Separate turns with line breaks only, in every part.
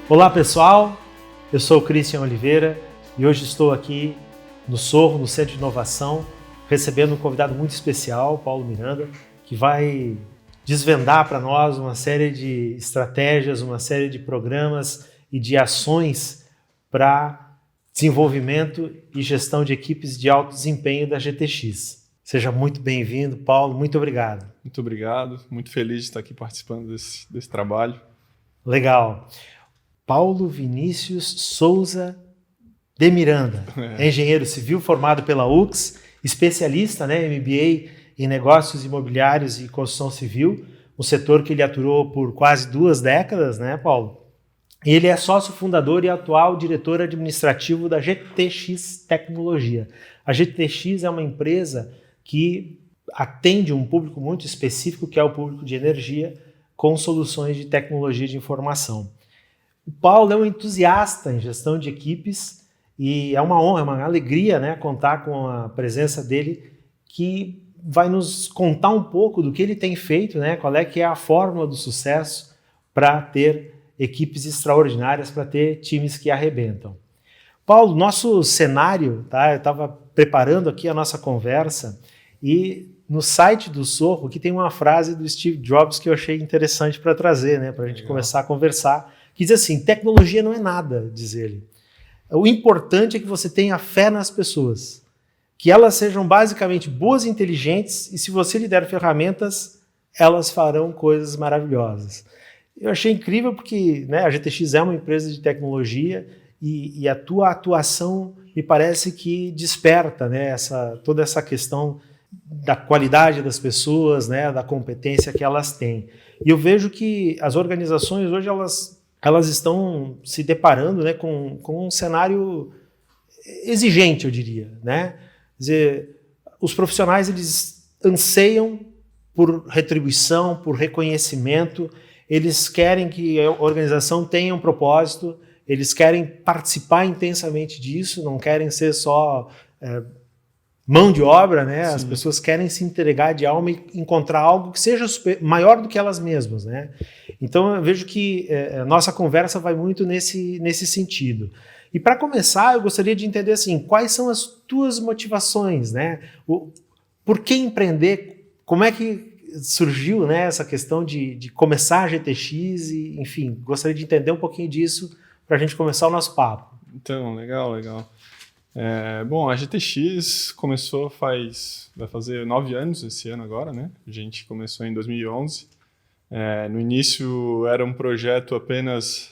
Olá pessoal, eu sou o Christian Oliveira e hoje estou aqui no Sorro, no Centro de Inovação, recebendo um convidado muito especial, Paulo Miranda, que vai desvendar para nós uma série de estratégias, uma série de programas e de ações para desenvolvimento e gestão de equipes de alto desempenho da GTX. Seja muito bem-vindo, Paulo, muito obrigado.
Muito obrigado, muito feliz de estar aqui participando desse trabalho.
Legal. Paulo Vinícius Souza de Miranda, engenheiro civil formado pela UX, especialista, MBA em negócios imobiliários e construção civil, um setor que ele atuou por quase 2 décadas, Paulo? Ele é sócio fundador e atual diretor administrativo da GTX Tecnologia. A GTX é uma empresa que atende um público muito específico, que é o público de energia, com soluções de tecnologia de informação. O Paulo é um entusiasta em gestão de equipes e é uma honra, uma alegria, contar com a presença dele, que vai nos contar um pouco do que ele tem feito, qual é que é a fórmula do sucesso para ter equipes extraordinárias, para ter times que arrebentam. Paulo, nosso cenário, eu estava preparando aqui a nossa conversa e no site do Sorro que tem uma frase do Steve Jobs que eu achei interessante para trazer, para a gente começar a conversar, que diz assim: tecnologia não é nada, diz ele. O importante é que você tenha fé nas pessoas, que elas sejam basicamente boas e inteligentes, e se você lhe der ferramentas, elas farão coisas maravilhosas. Eu achei incrível porque a GTX é uma empresa de tecnologia e a tua atuação me parece que desperta toda essa questão da qualidade das pessoas, da competência que elas têm. E eu vejo que as organizações hoje elas estão se deparando com um cenário exigente, eu diria. Quer dizer, os profissionais eles anseiam por retribuição, por reconhecimento, eles querem que a organização tenha um propósito, eles querem participar intensamente disso, não querem ser só mão de obra, As pessoas querem se entregar de alma e encontrar algo que seja maior do que elas mesmas, Então eu vejo que a nossa conversa vai muito nesse sentido. E para começar, eu gostaria de entender assim, quais são as tuas motivações, Por que empreender? Como é que surgiu essa questão de começar a GTX? E, enfim, gostaria de entender um pouquinho disso para a gente começar o nosso papo.
Então, legal. Bom, a GTX começou vai fazer 9 anos esse ano agora, A gente começou em 2011. No início era um projeto apenas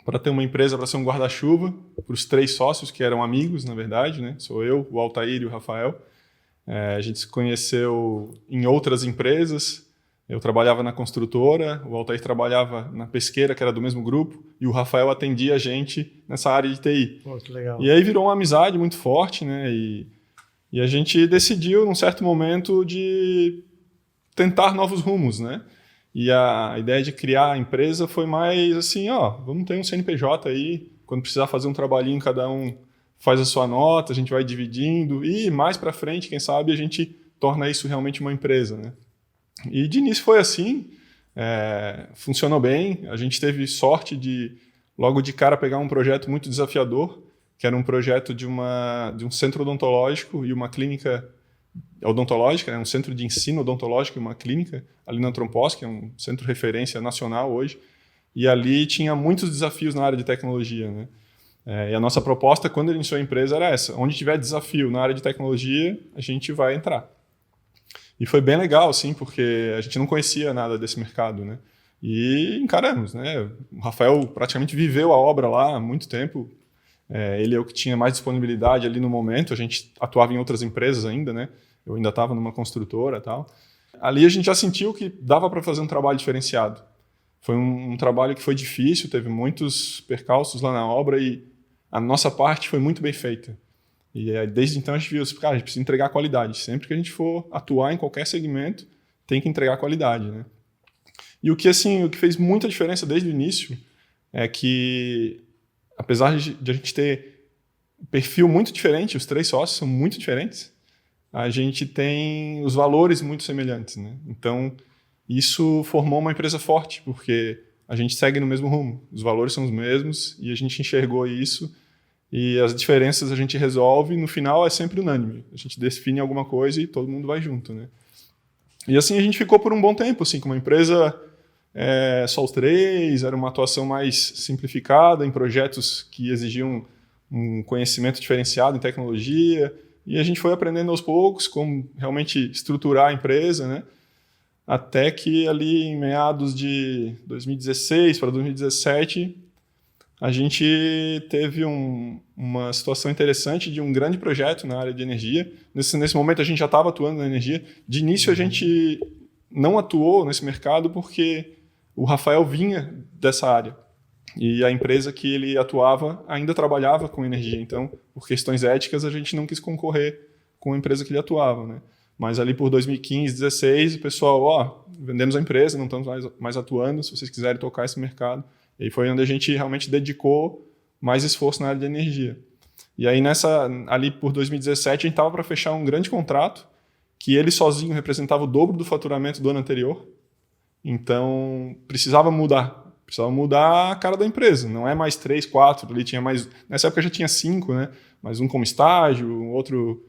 para ter uma empresa, para ser um guarda-chuva, para os 3 sócios, que eram amigos, na verdade, Sou eu, o Altair e o Rafael. A gente se conheceu em outras empresas. Eu trabalhava na construtora, o Altair trabalhava na pesqueira, que era do mesmo grupo, e o Rafael atendia a gente nessa área de TI.
Pô, que legal.
E aí virou uma amizade muito forte, E a gente decidiu, num certo momento, de tentar novos rumos, E a ideia de criar a empresa foi mais assim, vamos ter um CNPJ aí, quando precisar fazer um trabalhinho, cada um faz a sua nota, a gente vai dividindo, e mais para frente, quem sabe, a gente torna isso realmente uma empresa, E de início foi assim, funcionou bem, a gente teve sorte de, logo de cara, pegar um projeto muito desafiador, que era um projeto de um centro odontológico e uma clínica odontológica, um centro de ensino odontológico e uma clínica, ali na Trompós, que é um centro de referência nacional hoje, e ali tinha muitos desafios na área de tecnologia, E a nossa proposta, quando iniciou a empresa, era essa: onde tiver desafio na área de tecnologia, a gente vai entrar. E foi bem legal, assim, porque a gente não conhecia nada desse mercado, E encaramos, O Rafael praticamente viveu a obra lá há muito tempo. Ele é o que tinha mais disponibilidade ali no momento. A gente atuava em outras empresas ainda, Eu ainda estava numa construtora e tal. Ali a gente já sentiu que dava para fazer um trabalho diferenciado. Foi um trabalho que foi difícil, teve muitos percalços lá na obra e a nossa parte foi muito bem feita. E desde então a gente viu assim, a gente precisa entregar qualidade. Sempre que a gente for atuar em qualquer segmento, tem que entregar qualidade, E o que fez muita diferença desde o início é que, apesar de a gente ter um perfil muito diferente, os 3 sócios são muito diferentes, a gente tem os valores muito semelhantes, Então, isso formou uma empresa forte, porque a gente segue no mesmo rumo. Os valores são os mesmos e a gente enxergou isso e as diferenças a gente resolve. No final é sempre unânime. A gente define alguma coisa e todo mundo vai junto, né? E assim a gente ficou por um bom tempo, assim, com uma empresa só os três, era uma atuação mais simplificada em projetos que exigiam um conhecimento diferenciado em tecnologia. E a gente foi aprendendo aos poucos como realmente estruturar a empresa, né? Até que ali em meados de 2016 para 2017, a gente teve uma situação interessante de um grande projeto na área de energia. Nesse momento a gente já estava atuando na energia. De início a gente não atuou nesse mercado porque o Rafael vinha dessa área. E a empresa que ele atuava ainda trabalhava com energia. Então, por questões éticas, a gente não quis concorrer com a empresa que ele atuava, né? Mas ali por 2015, 2016, o pessoal, vendemos a empresa, não estamos mais atuando, se vocês quiserem tocar esse mercado. E foi onde a gente realmente dedicou mais esforço na área de energia. E aí, ali por 2017, a gente estava para fechar um grande contrato, que ele sozinho representava o dobro do faturamento do ano anterior. Então, precisava mudar a cara da empresa. Não é mais 3, 4, ali tinha mais... Nessa época já tinha 5, né? Mais um como estágio, outro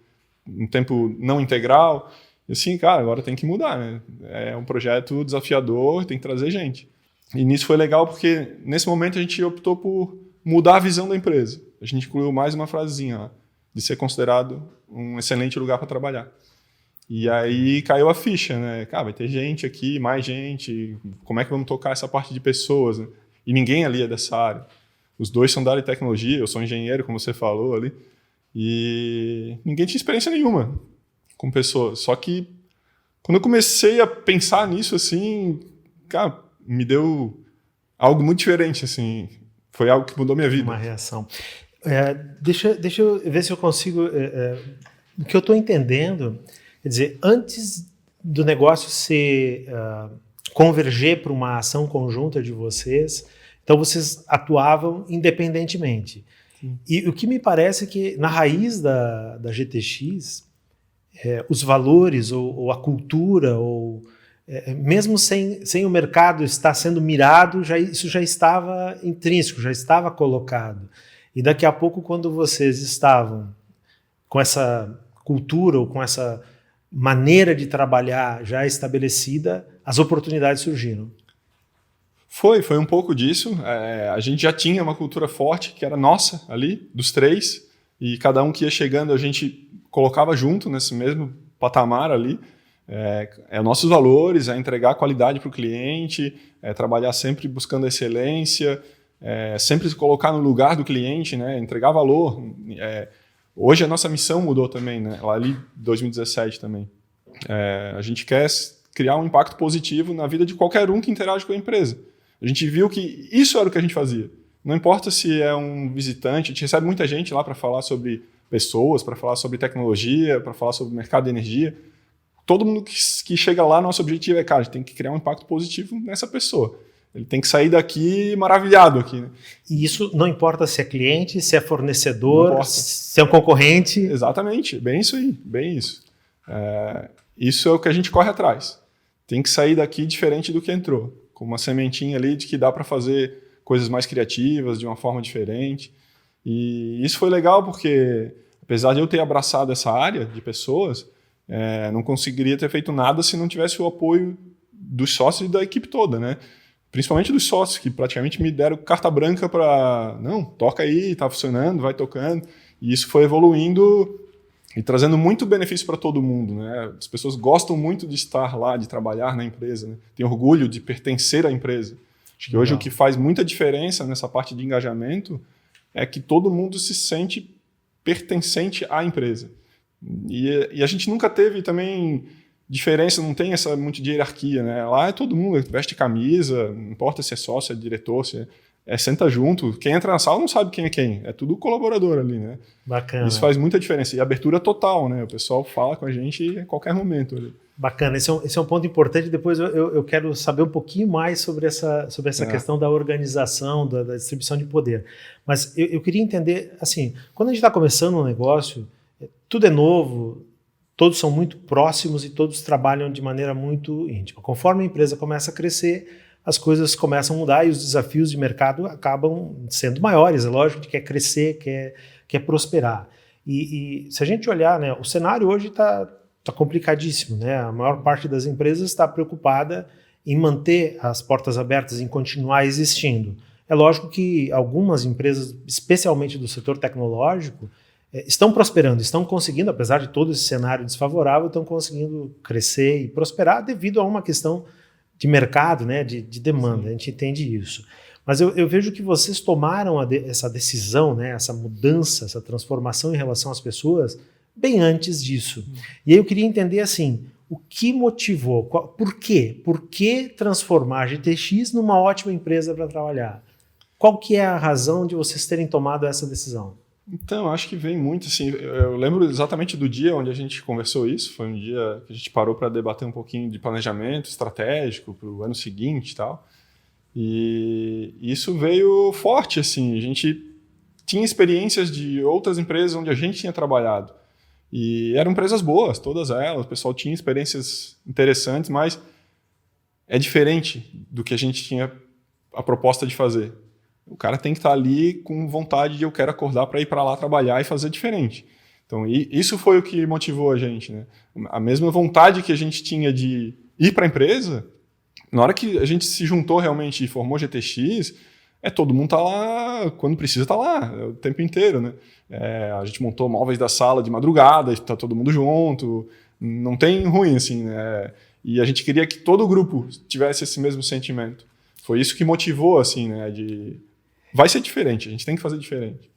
um tempo não integral. E assim, cara, agora tem que mudar, né? É um projeto desafiador, tem que trazer gente. E nisso foi legal porque, nesse momento, a gente optou por mudar a visão da empresa. A gente incluiu mais uma frasezinha lá, de ser considerado um excelente lugar para trabalhar. E aí caiu a ficha, né? Cara, vai ter gente aqui, mais gente, como é que vamos tocar essa parte de pessoas, né? E ninguém ali é dessa área. Os dois são da área de tecnologia, eu sou engenheiro, como você falou ali, e ninguém tinha experiência nenhuma com pessoas. Só que quando eu comecei a pensar nisso, assim, cara, me deu algo muito diferente, assim, foi algo que mudou minha vida.
Uma reação. Deixa eu ver se eu consigo... o que eu estou entendendo, quer dizer, antes do negócio converger para uma ação conjunta de vocês, então vocês atuavam independentemente. Sim. E o que me parece é que na raiz da GTX, os valores ou a cultura, mesmo sem o mercado estar sendo mirado, isso já estava intrínseco, já estava colocado. E daqui a pouco, quando vocês estavam com essa cultura ou com essa maneira de trabalhar já estabelecida, as oportunidades surgiram.
Foi um pouco disso. A gente já tinha uma cultura forte, que era nossa ali, dos três, e cada um que ia chegando a gente colocava junto nesse mesmo patamar ali. Nossos valores, entregar qualidade para o cliente, trabalhar sempre buscando excelência, sempre se colocar no lugar do cliente, né, entregar valor. Hoje a nossa missão mudou também, né, lá ali em 2017 também. A gente quer criar um impacto positivo na vida de qualquer um que interage com a empresa. A gente viu que isso era o que a gente fazia. Não importa se é um visitante, a gente recebe muita gente lá para falar sobre pessoas, para falar sobre tecnologia, para falar sobre mercado de energia. Todo mundo que chega lá, nosso objetivo cara, a gente tem que criar um impacto positivo nessa pessoa. Ele tem que sair daqui maravilhado aqui, né?
E isso não importa se é cliente, se é fornecedor, se é um concorrente.
Exatamente, bem isso aí, bem isso. Isso é o que a gente corre atrás. Tem que sair daqui diferente do que entrou, com uma sementinha ali de que dá para fazer coisas mais criativas, de uma forma diferente. E isso foi legal porque, apesar de eu ter abraçado essa área de pessoas, não conseguiria ter feito nada se não tivesse o apoio dos sócios e da equipe toda, né? Principalmente dos sócios, que praticamente me deram carta branca para... Não, toca aí, tá funcionando, vai tocando. E isso foi evoluindo e trazendo muito benefício para todo mundo, né? As pessoas gostam muito de estar lá, de trabalhar na empresa, né? Tem orgulho de pertencer à empresa. Acho que hoje o que faz muita diferença nessa parte de engajamento é que todo mundo se sente pertencente à empresa. E a gente nunca teve também diferença, não tem essa muito de hierarquia, né? Lá é todo mundo, veste camisa, não importa se é sócio, é diretor, se senta junto. Quem entra na sala não sabe quem é quem, é tudo colaborador ali, né?
Bacana.
Isso faz muita diferença. E abertura total, né? O pessoal fala com a gente a qualquer momento ali.
Bacana, esse é um ponto importante. Depois eu quero saber um pouquinho mais sobre essa questão da organização, da distribuição de poder. Mas eu queria entender, assim, quando a gente está começando um negócio, tudo é novo, todos são muito próximos e todos trabalham de maneira muito íntima. Conforme a empresa começa a crescer, as coisas começam a mudar e os desafios de mercado acabam sendo maiores. É lógico que quer crescer, quer prosperar. E se a gente olhar, né, o cenário hoje está complicadíssimo, né? A maior parte das empresas está preocupada em manter as portas abertas, em continuar existindo. É lógico que algumas empresas, especialmente do setor tecnológico, estão prosperando, estão conseguindo, apesar de todo esse cenário desfavorável, estão conseguindo crescer e prosperar devido a uma questão de mercado, né, de demanda. Sim. A gente entende isso. Mas eu vejo que vocês tomaram essa decisão, né, essa mudança, essa transformação em relação às pessoas bem antes disso. E aí eu queria entender assim, o que motivou, por quê? Por que transformar a GTX numa ótima empresa para trabalhar? Qual que é a razão de vocês terem tomado essa decisão?
Então, acho que vem muito, assim, eu lembro exatamente do dia onde a gente conversou isso, foi um dia que a gente parou para debater um pouquinho de planejamento estratégico para o ano seguinte e tal, e isso veio forte, assim, a gente tinha experiências de outras empresas onde a gente tinha trabalhado, e eram empresas boas, todas elas, o pessoal tinha experiências interessantes, mas é diferente do que a gente tinha a proposta de fazer. O cara tem que estar ali com vontade de eu quero acordar para ir para lá trabalhar e fazer diferente. Então, isso foi o que motivou a gente, né? A mesma vontade que a gente tinha de ir para a empresa, na hora que a gente se juntou realmente e formou GTX, todo mundo tá lá, quando precisa tá lá, o tempo inteiro, né? A gente montou móveis da sala de madrugada, tá todo mundo junto, não tem ruim, assim, né? E a gente queria que todo o grupo tivesse esse mesmo sentimento. Foi isso que motivou, assim, né? Vai ser diferente, a gente tem que fazer diferente.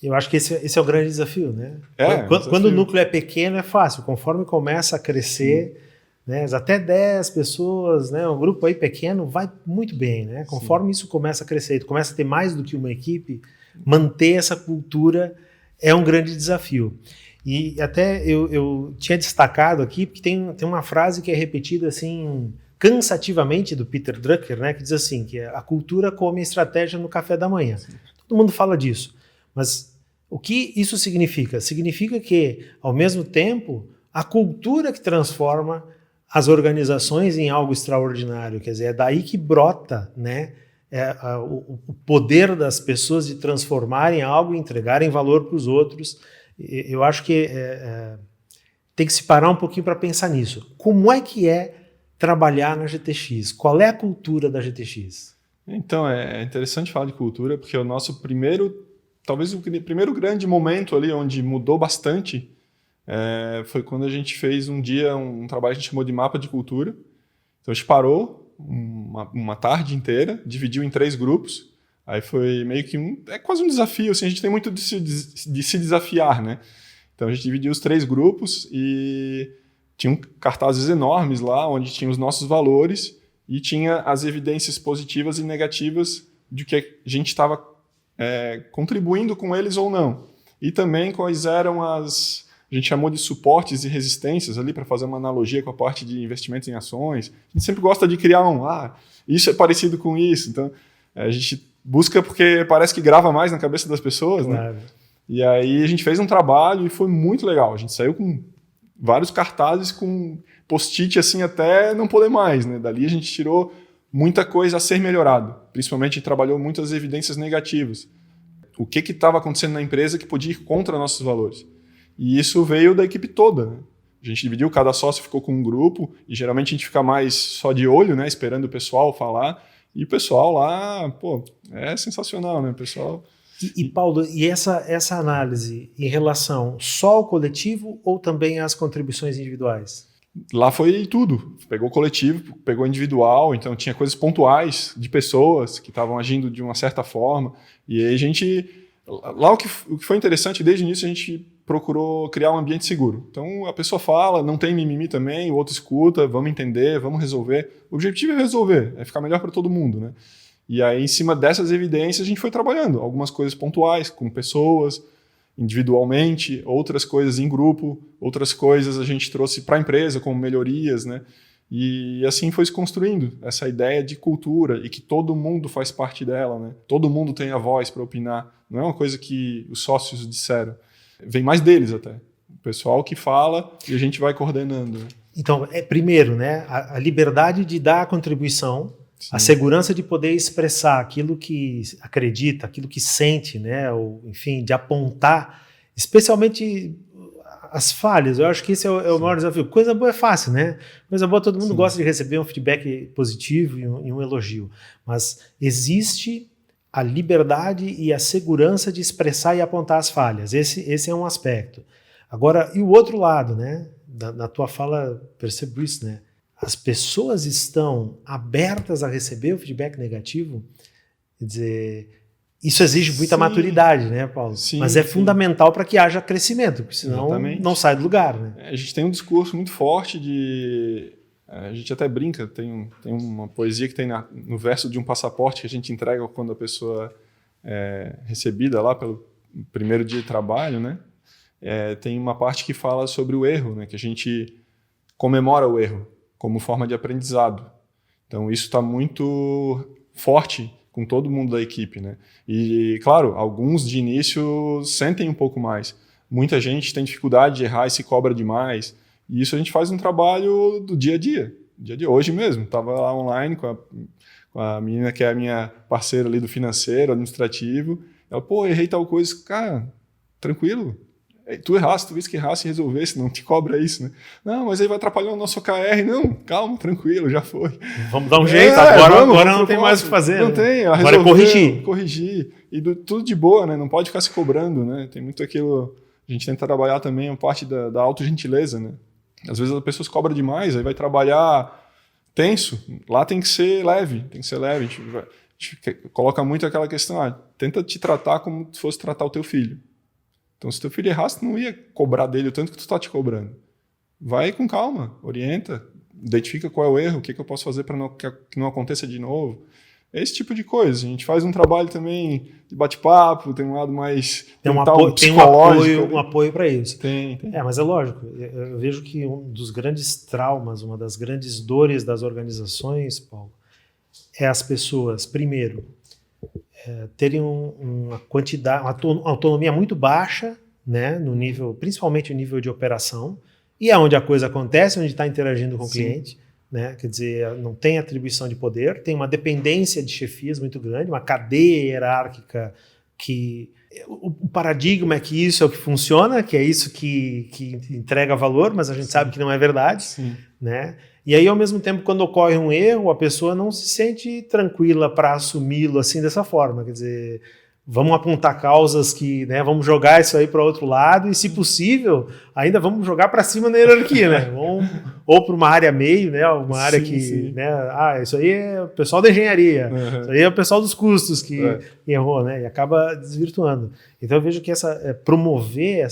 Eu acho que esse é o grande desafio, né?
Desafio.
Quando o núcleo é pequeno é fácil, conforme começa a crescer, né, até 10 pessoas, né, um grupo aí pequeno vai muito bem, né? Conforme isso começa a crescer, tu começa a ter mais do que uma equipe, manter essa cultura é um grande desafio. E até eu tinha destacado aqui, porque tem uma frase que é repetida assim cansativamente do Peter Drucker, né, que diz assim, que a cultura come a estratégia no café da manhã. Sim. Todo mundo fala disso, mas o que isso significa? Significa que, ao mesmo tempo, a cultura que transforma as organizações em algo extraordinário, quer dizer, é daí que brota, né, o poder das pessoas de transformarem algo e entregarem valor para os outros. Eu acho que tem que se parar um pouquinho para pensar nisso. Como é que é trabalhar na GTX? Qual é a cultura da GTX?
Então, é interessante falar de cultura, porque o nosso talvez o primeiro grande momento ali onde mudou bastante foi quando a gente fez um dia um trabalho que a gente chamou de mapa de cultura. Então, a gente parou uma tarde inteira, dividiu em 3 grupos, aí foi meio que quase um desafio, assim, a gente tem muito de se desafiar, né? Então, a gente dividiu os 3 grupos e tinham cartazes enormes lá, onde tinha os nossos valores e tinha as evidências positivas e negativas de que a gente estava contribuindo com eles ou não. E também quais eram a gente chamou de suportes e resistências ali, para fazer uma analogia com a parte de investimentos em ações. A gente sempre gosta de criar isso é parecido com isso. Então, a gente busca porque parece que grava mais na cabeça das pessoas,
claro, né?
E aí a gente fez um trabalho e foi muito legal. A gente saiu com vários cartazes com post-it assim até não poder mais, né? Dali a gente tirou muita coisa a ser melhorado. Principalmente a gente trabalhou muitas evidências negativas. O que estava acontecendo na empresa que podia ir contra nossos valores. E isso veio da equipe toda, né? A gente dividiu, cada sócio ficou com um grupo e geralmente a gente fica mais só de olho, né? Esperando o pessoal falar. E o pessoal lá, é sensacional, né? O pessoal...
E Paulo, e essa análise em relação só ao coletivo ou também às contribuições individuais?
Lá foi tudo. Pegou coletivo, pegou individual, então tinha coisas pontuais de pessoas que estavam agindo de uma certa forma. E aí a gente... Lá o que foi interessante, desde o início a gente procurou criar um ambiente seguro. Então a pessoa fala, não tem mimimi também, o outro escuta, vamos entender, vamos resolver. O objetivo é resolver, é ficar melhor para todo mundo, né? E aí, em cima dessas evidências, a gente foi trabalhando. Algumas coisas pontuais, com pessoas, individualmente, outras coisas em grupo, outras coisas a gente trouxe para a empresa, como melhorias, né? E assim foi se construindo essa ideia de cultura e que todo mundo faz parte dela, né? Todo mundo tem a voz para opinar. Não é uma coisa que os sócios disseram. Vem mais deles até. O pessoal que fala e a gente vai coordenando. Né?
Então, primeiro, né, a liberdade de dar a contribuição, A segurança de poder expressar aquilo que acredita, aquilo que sente, né? Ou, enfim, de apontar, especialmente as falhas. Eu acho que esse é o maior desafio. Coisa boa é fácil, né? Coisa boa, todo mundo gosta de receber um feedback positivo e um elogio. Mas existe a liberdade e a segurança de expressar e apontar as falhas. Esse é um aspecto. Agora, e o outro lado, né? Na tua fala, percebo isso, né? As pessoas estão abertas a receber o feedback negativo, quer dizer, isso exige muita maturidade, né, Paulo? Mas é fundamental para que haja crescimento, porque senão não sai do lugar, né?
A gente tem um discurso muito forte de... A gente até brinca, tem uma poesia que tem no verso de um passaporte que a gente entrega quando a pessoa é recebida lá pelo primeiro dia de trabalho, né? Tem uma parte que fala sobre o erro, né? Que a gente comemora o erro como forma de aprendizado. Então, isso está muito forte com todo mundo da equipe, né? E, claro, alguns de início sentem um pouco mais. Muita gente tem dificuldade de errar e se cobra demais. E isso a gente faz um trabalho do dia a dia. Hoje mesmo, estava lá online com a menina que é a minha parceira ali do financeiro, administrativo. Ela, errei tal coisa. Cara, tranquilo. Tu erraste, tu viste que erraste e resolvesse, não te cobra isso, né? Não, mas aí vai atrapalhar o nosso OKR. Não, calma, tranquilo, já foi.
Vamos dar um jeito, agora não tem mais o que fazer.
Não tem,
agora é
corrigir. E tudo de boa, né? Não pode ficar se cobrando, né? Tem muito aquilo, a gente tenta trabalhar também a parte da autogentileza, né? Às vezes a pessoa se cobra demais, aí vai trabalhar tenso. Lá tem que ser leve. A gente coloca muito aquela questão, tenta te tratar como se fosse tratar o teu filho. Então, se teu filho errasse, tu não ia cobrar dele o tanto que tu está te cobrando. Vai com calma, orienta, identifica qual é o erro, o que eu posso fazer para que não aconteça de novo. Esse tipo de coisa. A gente faz um trabalho também de bate-papo, tem um lado mais psicológico.
Um apoio para isso.
Tem.
Mas é lógico. Eu vejo que um dos grandes traumas, uma das grandes dores das organizações, Paulo, é as pessoas, primeiro, terem uma autonomia muito baixa, né, no nível, principalmente no nível de operação, e é onde a coisa acontece, onde está interagindo com o cliente, né, quer dizer, não tem atribuição de poder, tem uma dependência de chefias muito grande, uma cadeia hierárquica que o paradigma é que isso é o que funciona, que é isso que entrega valor, mas a gente sabe que não é verdade, né? E aí, ao mesmo tempo, quando ocorre um erro, a pessoa não se sente tranquila para assumi-lo assim dessa forma. Quer dizer, vamos apontar causas que, né, vamos jogar isso aí para outro lado e, se possível, ainda vamos jogar para cima na hierarquia, né? Ou para uma área meio, né? Uma área que, né? Isso aí é o pessoal da engenharia, isso aí é o pessoal dos custos que errou, né? E acaba desvirtuando. Então eu vejo que promover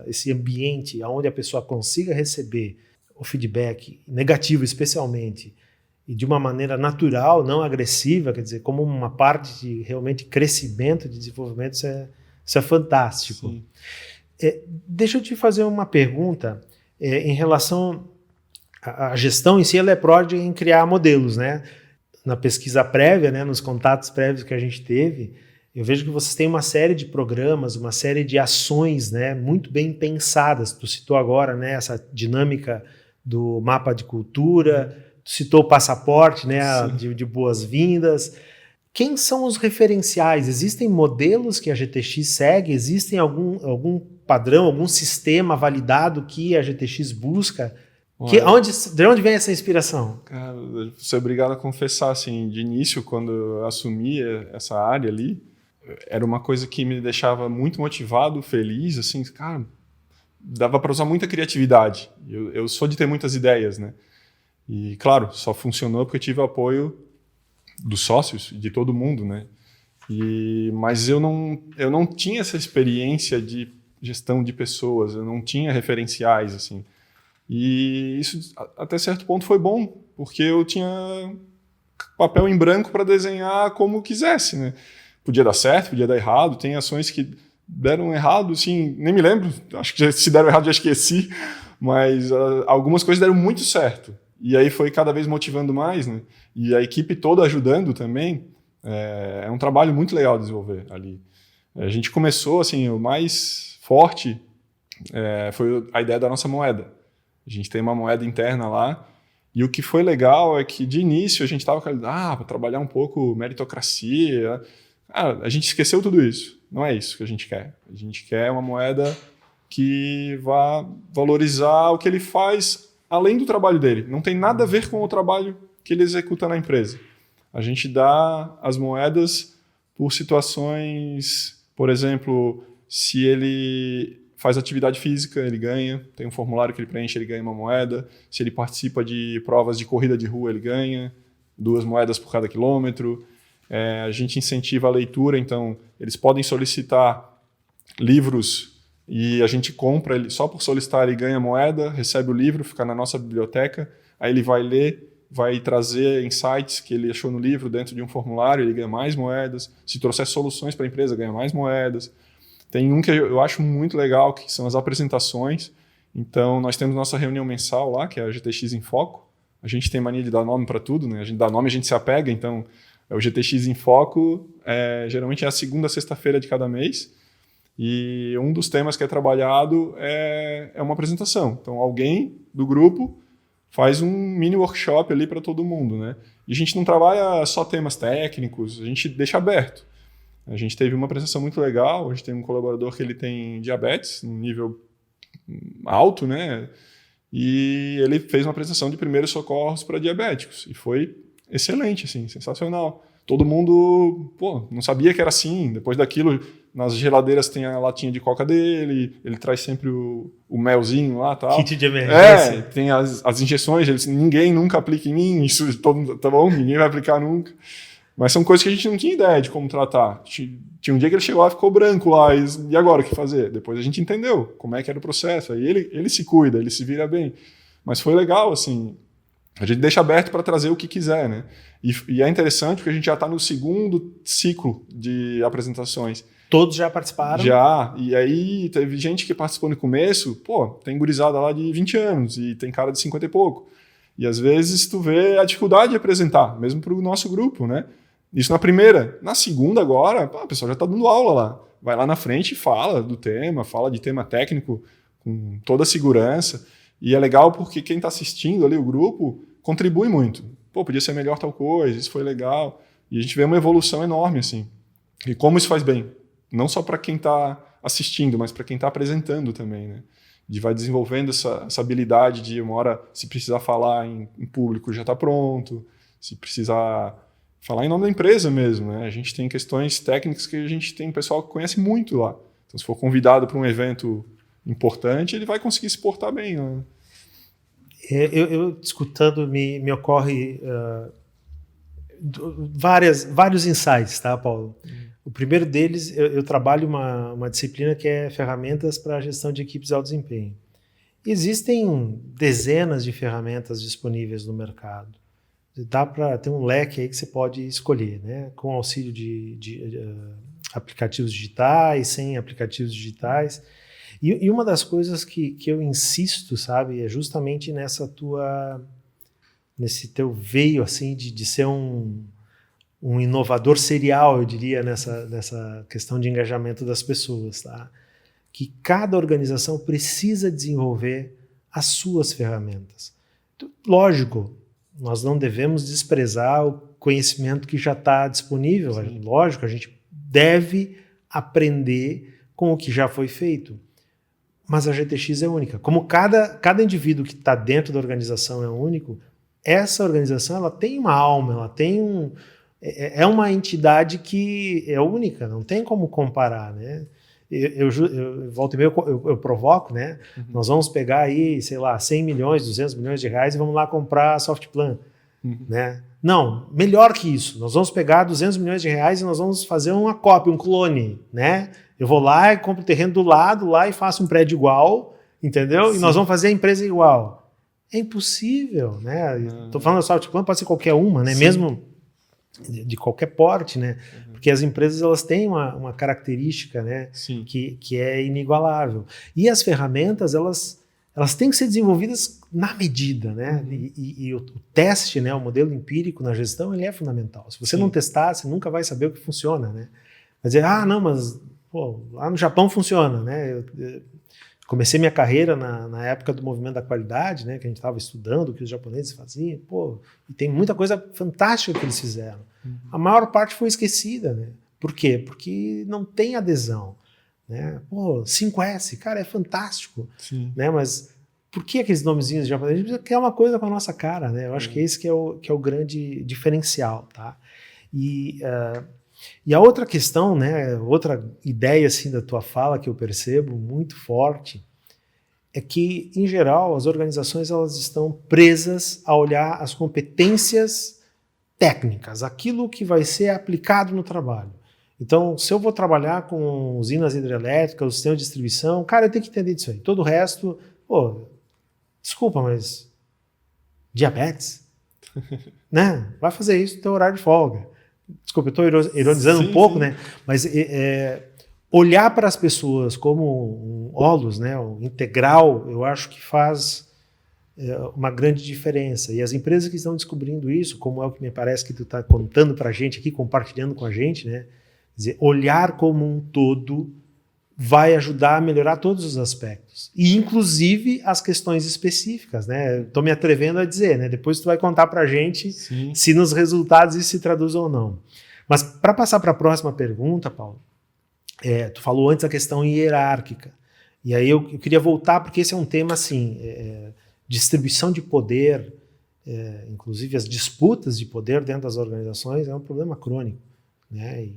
esse ambiente onde a pessoa consiga receber o feedback negativo, especialmente, e de uma maneira natural, não agressiva, quer dizer, como uma parte de realmente crescimento, de desenvolvimento, isso é fantástico. Deixa eu te fazer uma pergunta em relação à gestão em si. Ela é pró em criar modelos, né? Na pesquisa prévia, né, nos contatos prévios que a gente teve, eu vejo que vocês têm uma série de programas, uma série de ações, né, muito bem pensadas. Tu citou agora, né, essa dinâmica do mapa de cultura, tu citou o passaporte, né, de boas-vindas. Quem são os referenciais? Existem modelos que a GTX segue? Existem algum padrão, algum sistema validado que a GTX busca? De onde vem essa inspiração?
Cara, vou ser obrigado a confessar, assim, de início, quando eu assumi essa área ali, era uma coisa que me deixava muito motivado, feliz, assim, cara, dava para usar muita criatividade. Eu sou de ter muitas ideias, né? E, claro, só funcionou porque eu tive o apoio dos sócios, de todo mundo, né? Mas eu não tinha essa experiência de gestão de pessoas, eu não tinha referenciais, assim. E isso, até certo ponto, foi bom, porque eu tinha papel em branco para desenhar como quisesse, né? Podia dar certo, podia dar errado, tem ações que deram errado, assim, nem me lembro, acho que se deram errado já esqueci, mas algumas coisas deram muito certo. E aí foi cada vez motivando mais, né? E a equipe toda ajudando também. É um trabalho muito legal de desenvolver ali. A gente começou, assim, o mais forte foi a ideia da nossa moeda. A gente tem uma moeda interna lá E o que foi legal é que, de início, a gente estava para trabalhar um pouco meritocracia. A gente esqueceu tudo isso. Não é isso que a gente quer. A gente quer uma moeda que vá valorizar o que ele faz além do trabalho dele. Não tem nada a ver com o trabalho que ele executa na empresa. A gente dá as moedas por situações, por exemplo, se ele faz atividade física, ele ganha. Tem um formulário que ele preenche, ele ganha uma moeda. Se ele participa de provas de corrida de rua, ele ganha 2 moedas por cada quilômetro. A gente incentiva a leitura, então eles podem solicitar livros e a gente compra, ele, só por solicitar ele ganha moeda, recebe o livro, fica na nossa biblioteca, aí ele vai ler, vai trazer insights que ele achou no livro dentro de um formulário, ele ganha mais moedas. Se trouxer soluções para a empresa, ganha mais moedas. Tem um que eu acho muito legal, que são as apresentações. Então, nós temos nossa reunião mensal lá, que é a GTX em Foco. A gente tem mania de dar nome para tudo, né? A gente dá nome, a gente se apega. Então, o GTX em Foco geralmente é a segunda sexta-feira de cada mês. E um dos temas que é trabalhado é uma apresentação. Então, alguém do grupo faz um mini workshop ali para todo mundo, né? E a gente não trabalha só temas técnicos, a gente deixa aberto. A gente teve uma apresentação muito legal, a gente tem um colaborador que ele tem diabetes, num nível alto, né? E ele fez uma apresentação de primeiros socorros para diabéticos. E foi excelente, assim, sensacional. Todo mundo, não sabia que era assim. Depois daquilo, nas geladeiras tem a latinha de coca dele, ele traz sempre o melzinho lá, tal.
Kit de emergência.
Tem as injeções, ninguém nunca aplica em mim, isso tá bom, ninguém vai aplicar nunca. Mas são coisas que a gente não tinha ideia de como tratar. Tinha um dia que ele chegou lá e ficou branco lá, e agora o que fazer? Depois a gente entendeu como é que era o processo, aí ele se cuida, ele se vira bem. Mas foi legal, assim, a gente deixa aberto para trazer o que quiser, né? E é interessante porque a gente já está no segundo ciclo de apresentações.
Todos já participaram?
Já, e aí teve gente que participou no começo, tem gurizada lá de 20 anos e tem cara de 50 e pouco. E às vezes tu vê a dificuldade de apresentar, mesmo para o nosso grupo, né? Isso na primeira. Na segunda agora, o pessoal já está dando aula lá. Vai lá na frente e fala do tema, fala de tema técnico com toda a segurança. E é legal porque quem está assistindo ali o grupo contribui muito. Podia ser melhor tal coisa, isso foi legal. E a gente vê uma evolução enorme, assim. E como isso faz bem. Não só para quem está assistindo, mas para quem está apresentando também, né? De vai desenvolvendo essa habilidade de uma hora, se precisar falar em público, já está pronto. Se precisar falar em nome da empresa mesmo, né? A gente tem questões técnicas que a gente tem pessoal que conhece muito lá. Então, se for convidado para um evento importante, ele vai conseguir se portar bem, né?
Eu escutando, me ocorre vários insights, tá, Paulo? O primeiro deles, eu trabalho uma disciplina que é ferramentas para a gestão de equipes de alto desempenho. Existem dezenas de ferramentas disponíveis no mercado. Dá para ter um leque aí que você pode escolher, né? Com auxílio de aplicativos digitais, sem aplicativos digitais. E uma das coisas que eu insisto, sabe, é justamente nesse teu veio assim de ser um inovador serial, eu diria, nessa questão de engajamento das pessoas, tá? Que cada organização precisa desenvolver as suas ferramentas. Lógico, nós não devemos desprezar o conhecimento que já está disponível. Sim. Lógico, a gente deve aprender com o que já foi feito. Mas a GTX é única. Como cada indivíduo que está dentro da organização é único, essa organização ela tem uma alma, ela tem é uma entidade que é única, não tem como comparar, né? Eu volta e meia eu provoco, né? Uhum. Nós vamos pegar aí, sei lá, 100 milhões, 200 milhões de reais e vamos lá comprar Softplan, né? Não, melhor que isso. Nós vamos pegar 200 milhões de reais e nós vamos fazer uma cópia, um clone, né? Eu vou lá e compro o terreno do lado lá e faço um prédio igual, entendeu? Sim. E nós vamos fazer a empresa igual. É impossível, né? Estou falando da Softplan, pode ser qualquer uma, né? Sim. Mesmo de qualquer porte, né? Uhum. Porque as empresas elas têm uma característica, né? Que é inigualável. E as ferramentas elas têm que ser desenvolvidas na medida, né? Uhum. E o teste, né? O modelo empírico na gestão ele é fundamental. Se você não testar, você nunca vai saber o que funciona, né? Vai dizer, não, mas lá no Japão funciona, né? comecei minha carreira na época do movimento da qualidade, né, que a gente estava estudando o que os japoneses faziam, pô, e tem muita coisa fantástica que eles fizeram. A maior parte foi esquecida, né? Por quê? Porque não tem adesão, né? Pô, 5S, cara, é fantástico, né? Mas por que aqueles nomezinhos japoneses? A gente precisa criar uma coisa com a nossa cara, né? Eu acho que esse que é o grande diferencial, tá? E a outra questão, né, outra ideia assim da tua fala que eu percebo muito forte é que, em geral, as organizações elas estão presas a olhar as competências técnicas, aquilo que vai ser aplicado no trabalho. Então, se eu vou trabalhar com usinas hidrelétricas, o sistema de distribuição, cara, eu tenho que entender disso aí. Todo o resto, pô, desculpa, mas diabetes, né? Vai fazer isso no teu horário de folga. Desculpa, eu estou ironizando um pouco, né? Mas olhar para as pessoas como um holos, né? Um integral, eu acho que faz uma grande diferença. E as empresas que estão descobrindo isso, como é o que me parece que tu está contando para a gente aqui, compartilhando com a gente, né? Quer dizer, olhar como um todo vai ajudar a melhorar todos os aspectos. E, inclusive, as questões específicas, né? Estou me atrevendo a dizer, né? Depois tu vai contar para a gente se nos resultados isso se traduz ou não. Mas, para passar para a próxima pergunta, Paulo, tu falou antes a questão hierárquica. E aí eu queria voltar, porque esse é um tema, assim, distribuição de poder, inclusive as disputas de poder dentro das organizações, é um problema crônico, né?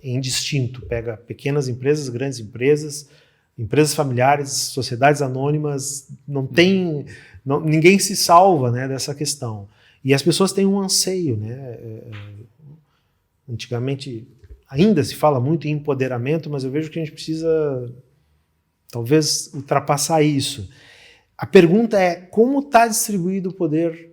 É indistinto, pega pequenas empresas, grandes empresas, empresas familiares, sociedades anônimas, ninguém se salva, né, dessa questão. E as pessoas têm um anseio, né? Antigamente, ainda se fala muito em empoderamento, mas eu vejo que a gente precisa, talvez, ultrapassar isso. A pergunta é como está distribuído o poder,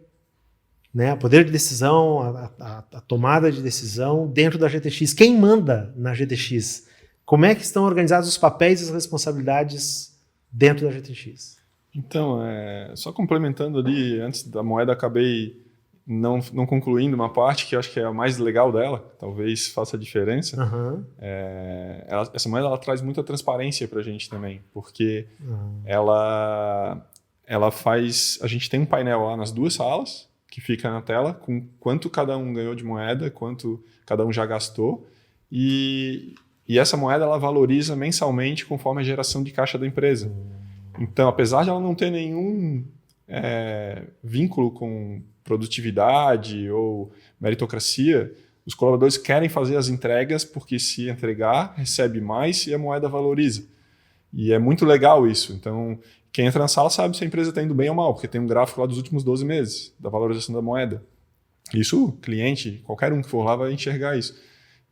né, o poder de decisão, a tomada de decisão dentro da GTX. Quem manda na GTX? Como é que estão organizados os papéis e as responsabilidades dentro da GTX?
Então, só complementando ali, antes da moeda, acabei não concluindo uma parte que eu acho que é a mais legal dela, talvez faça a diferença.
Uhum.
Essa moeda ela traz muita transparência para a gente também, porque ela faz... A gente tem um painel lá nas duas salas, que fica na tela, com quanto cada um ganhou de moeda, quanto cada um já gastou, e essa moeda ela valoriza mensalmente conforme a geração de caixa da empresa. Então, apesar de ela não ter nenhum vínculo com produtividade ou meritocracia, os colaboradores querem fazer as entregas porque se entregar, recebe mais e a moeda valoriza. E é muito legal isso. Então, quem entra na sala sabe se a empresa está indo bem ou mal, porque tem um gráfico lá dos últimos 12 meses da valorização da moeda. Isso, cliente, qualquer um que for lá vai enxergar isso.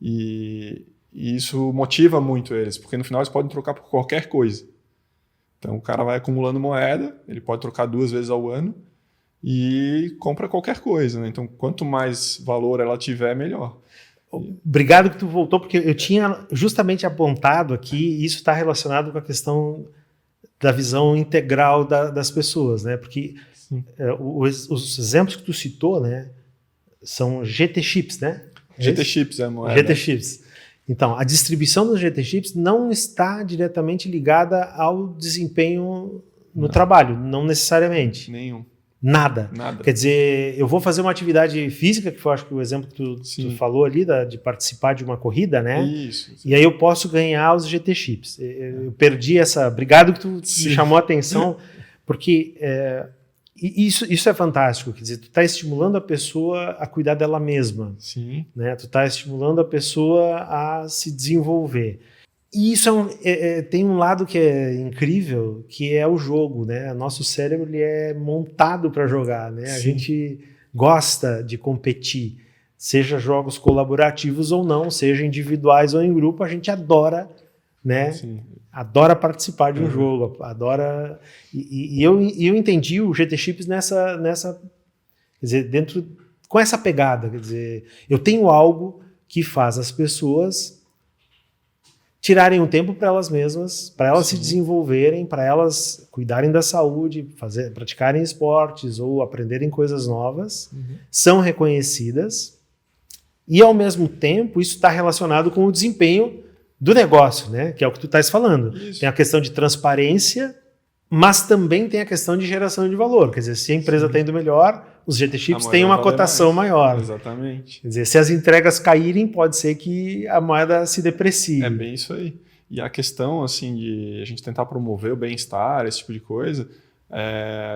E isso motiva muito eles, porque no final eles podem trocar por qualquer coisa. Então o cara vai acumulando moeda, ele pode trocar 2 vezes ao ano e compra qualquer coisa, né? Então quanto mais valor ela tiver, melhor.
Obrigado que tu voltou, porque eu tinha justamente apontado aqui, e isso está relacionado com a questão da visão integral das pessoas, né? Porque os exemplos que tu citou, né, são GT Chips, né?
GT Chips é a moeda.
GT Chips. Então, a distribuição dos GT Chips não está diretamente ligada ao desempenho no trabalho, não necessariamente.
Nenhum.
Nada. Quer dizer, eu vou fazer uma atividade física, que foi, acho que o exemplo que tu falou ali, de participar de uma corrida, né?
Isso.
E aí eu posso ganhar os GT Chips. Eu perdi essa... Obrigado que tu me chamou a atenção, porque isso é fantástico. Quer dizer, tu está estimulando a pessoa a cuidar dela mesma.
Sim.
Né? Tu está estimulando a pessoa a se desenvolver. E isso tem um lado que é incrível, que é o jogo, né? Nosso cérebro ele é montado para jogar, né? A gente gosta de competir, seja jogos colaborativos ou não, seja individuais ou em grupo, a gente adora, né?
Sim.
Adora participar de um jogo, adora... E eu entendi o GT Chips nessa... Quer dizer, com essa pegada, quer dizer, eu tenho algo que faz as pessoas tirarem um tempo para elas mesmas, para elas se desenvolverem, para elas cuidarem da saúde, praticarem esportes ou aprenderem coisas novas, são reconhecidas e, ao mesmo tempo, isso está relacionado com o desempenho do negócio, né? Que é o que tu estás falando.
Isso.
Tem a questão de transparência, mas também tem a questão de geração de valor. Quer dizer, se a empresa está indo melhor, os GT Chips têm uma cotação maior.
Exatamente.
Quer dizer, se as entregas caírem, pode ser que a moeda se deprecie.
É bem isso aí. E a questão, assim, de a gente tentar promover o bem-estar, esse tipo de coisa,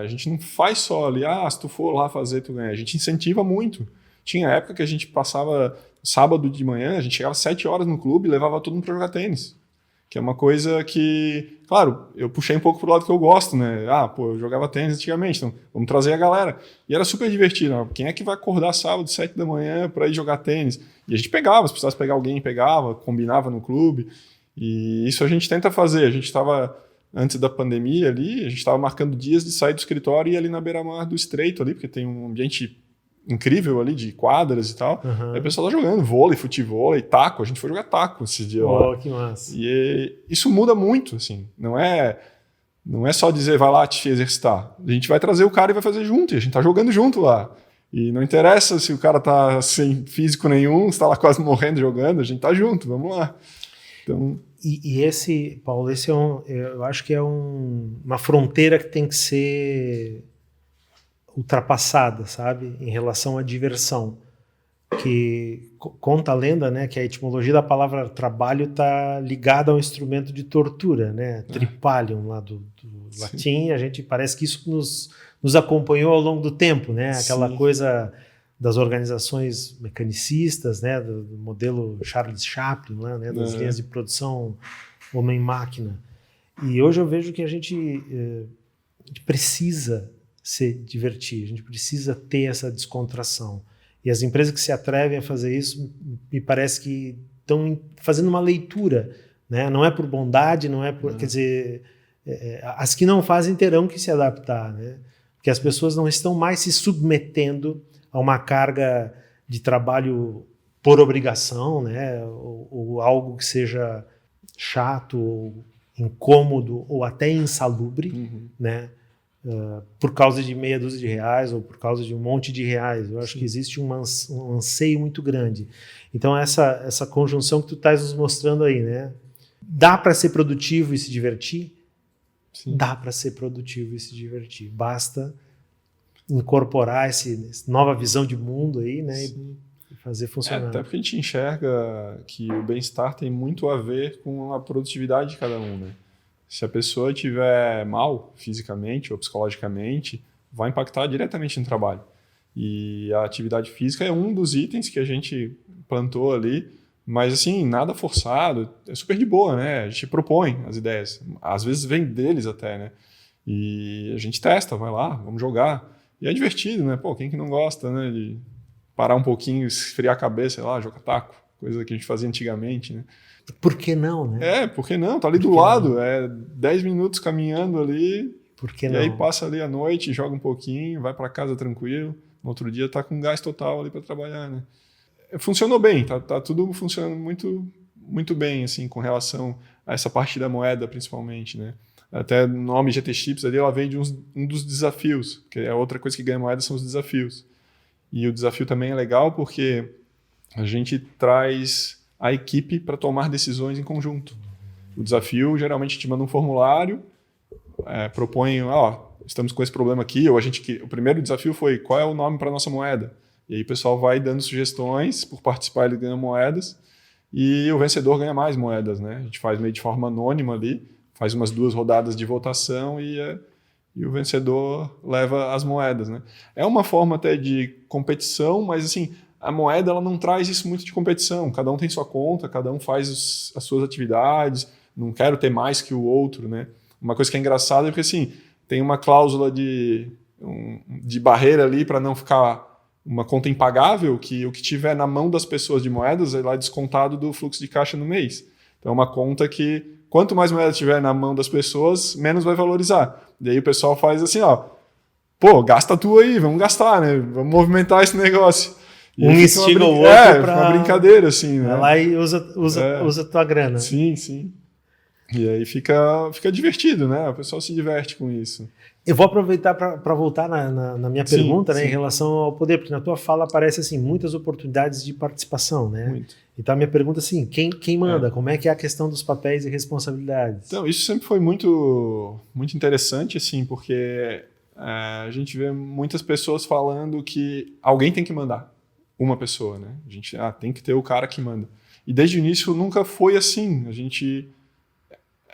a gente não faz só ali, se tu for lá fazer, tu ganha. A gente incentiva muito. Tinha época que a gente passava sábado de manhã, a gente chegava às 7 horas no clube e levava todo mundo para jogar tênis. Que é uma coisa que, claro, eu puxei um pouco pro lado que eu gosto, né? Eu jogava tênis antigamente, então vamos trazer a galera. E era super divertido. Né? Quem é que vai acordar sábado, 7 da manhã, para ir jogar tênis? E a gente pegava, se precisasse pegar alguém, pegava, combinava no clube. E isso a gente tenta fazer. A gente estava, antes da pandemia ali, a gente estava marcando dias de sair do escritório e ir ali na beira-mar do Estreito ali, porque tem um ambiente incrível ali de quadras e tal.
Uhum.
Aí o pessoal tá jogando vôlei, futevôlei, taco. A gente foi jogar taco esses dias lá.
Que massa.
E isso muda muito, assim. Não é só dizer vai lá te exercitar. A gente vai trazer o cara e vai fazer junto. E a gente tá jogando junto lá. E não interessa se o cara tá sem físico nenhum, se tá lá quase morrendo jogando, a gente tá junto, vamos lá. Então...
E esse, Paulo, eu acho que é uma fronteira que tem que ser ultrapassada, sabe, em relação à diversão, que conta a lenda, né, que a etimologia da palavra trabalho está ligada ao instrumento de tortura, né, tripalium lá do latim. A gente parece que isso nos acompanhou ao longo do tempo, né, aquela Sim. coisa das organizações mecanicistas, né, do modelo Charles Chaplin, lá, né, das linhas de produção homem-máquina. E hoje eu vejo que a gente precisa se divertir, a gente precisa ter essa descontração. E as empresas que se atrevem a fazer isso, me parece que estão fazendo uma leitura, né? Não é por bondade, não é por... Quer dizer, as que não fazem terão que se adaptar, né? Porque as pessoas não estão mais se submetendo a uma carga de trabalho por obrigação, né? Ou algo que seja chato, ou incômodo, ou até insalubre, né? Por causa de meia dúzia de reais ou por causa de um monte de reais. Eu acho que existe um anseio muito grande. Então essa conjunção que tu estás nos mostrando aí, né? Dá para ser produtivo e se divertir? Sim. Dá para ser produtivo e se divertir. Basta incorporar essa nova visão de mundo aí, né? E fazer funcionar.
Até porque a gente enxerga que o bem-estar tem muito a ver com a produtividade de cada um, né? Se a pessoa estiver mal fisicamente ou psicologicamente, vai impactar diretamente no trabalho. E a atividade física é um dos itens que a gente plantou ali, mas assim, nada forçado, é super de boa, né? A gente propõe as ideias, às vezes vem deles até, né? E a gente testa, vai lá, vamos jogar. E é divertido, né? Pô, quem que não gosta, né? De parar um pouquinho, esfriar a cabeça, sei lá, jogar taco, coisa que a gente fazia antigamente, né?
Por que não, né?
Por que não? Tá ali do lado, 10 minutos caminhando ali.
Por que
e
não?
Aí passa ali à noite, joga um pouquinho, vai para casa tranquilo. No outro dia tá com gás total ali para trabalhar, né? Funcionou bem, tá tudo funcionando muito, muito bem, assim, com relação a essa parte da moeda, principalmente, né? Até o nome GT Chips ali, ela vem de um dos desafios, que é outra coisa que ganha moeda são os desafios. E o desafio também é legal porque a gente traz a equipe para tomar decisões em conjunto. O desafio, geralmente, te manda um formulário, propõe, estamos com esse problema aqui, ou o primeiro desafio foi, qual é o nome para a nossa moeda? E aí o pessoal vai dando sugestões, por participar ele ganha moedas, e o vencedor ganha mais moedas, né? A gente faz meio de forma anônima ali, faz umas 2 rodadas de votação e o vencedor leva as moedas, né? É uma forma até de competição, mas assim, a moeda ela não traz isso muito de competição. Cada um tem sua conta, cada um faz as suas atividades, não quero ter mais que o outro, né? Uma coisa que é engraçada é porque assim, tem uma cláusula de barreira ali para não ficar uma conta impagável, que o que tiver na mão das pessoas de moedas é lá descontado do fluxo de caixa no mês. Então é uma conta que quanto mais moeda tiver na mão das pessoas, menos vai valorizar. E aí o pessoal faz assim, gasta tu aí, vamos gastar, né? Vamos movimentar esse negócio.
Um instiga o outro
para uma brincadeira, assim, né?
Vai lá e usa tua grana.
Sim, sim. E aí fica divertido, né? O pessoal se diverte com isso.
Eu vou aproveitar para voltar na minha pergunta, né,
sim.
em relação ao poder, porque na tua fala aparece assim, muitas oportunidades de participação, né?
Muito.
Então a minha pergunta é assim, quem manda? Como é que é a questão dos papéis e responsabilidades?
Então, isso sempre foi muito, muito interessante, assim, porque a gente vê muitas pessoas falando que alguém tem que mandar. Uma pessoa, né? A gente tem que ter o cara que manda. E desde o início nunca foi assim.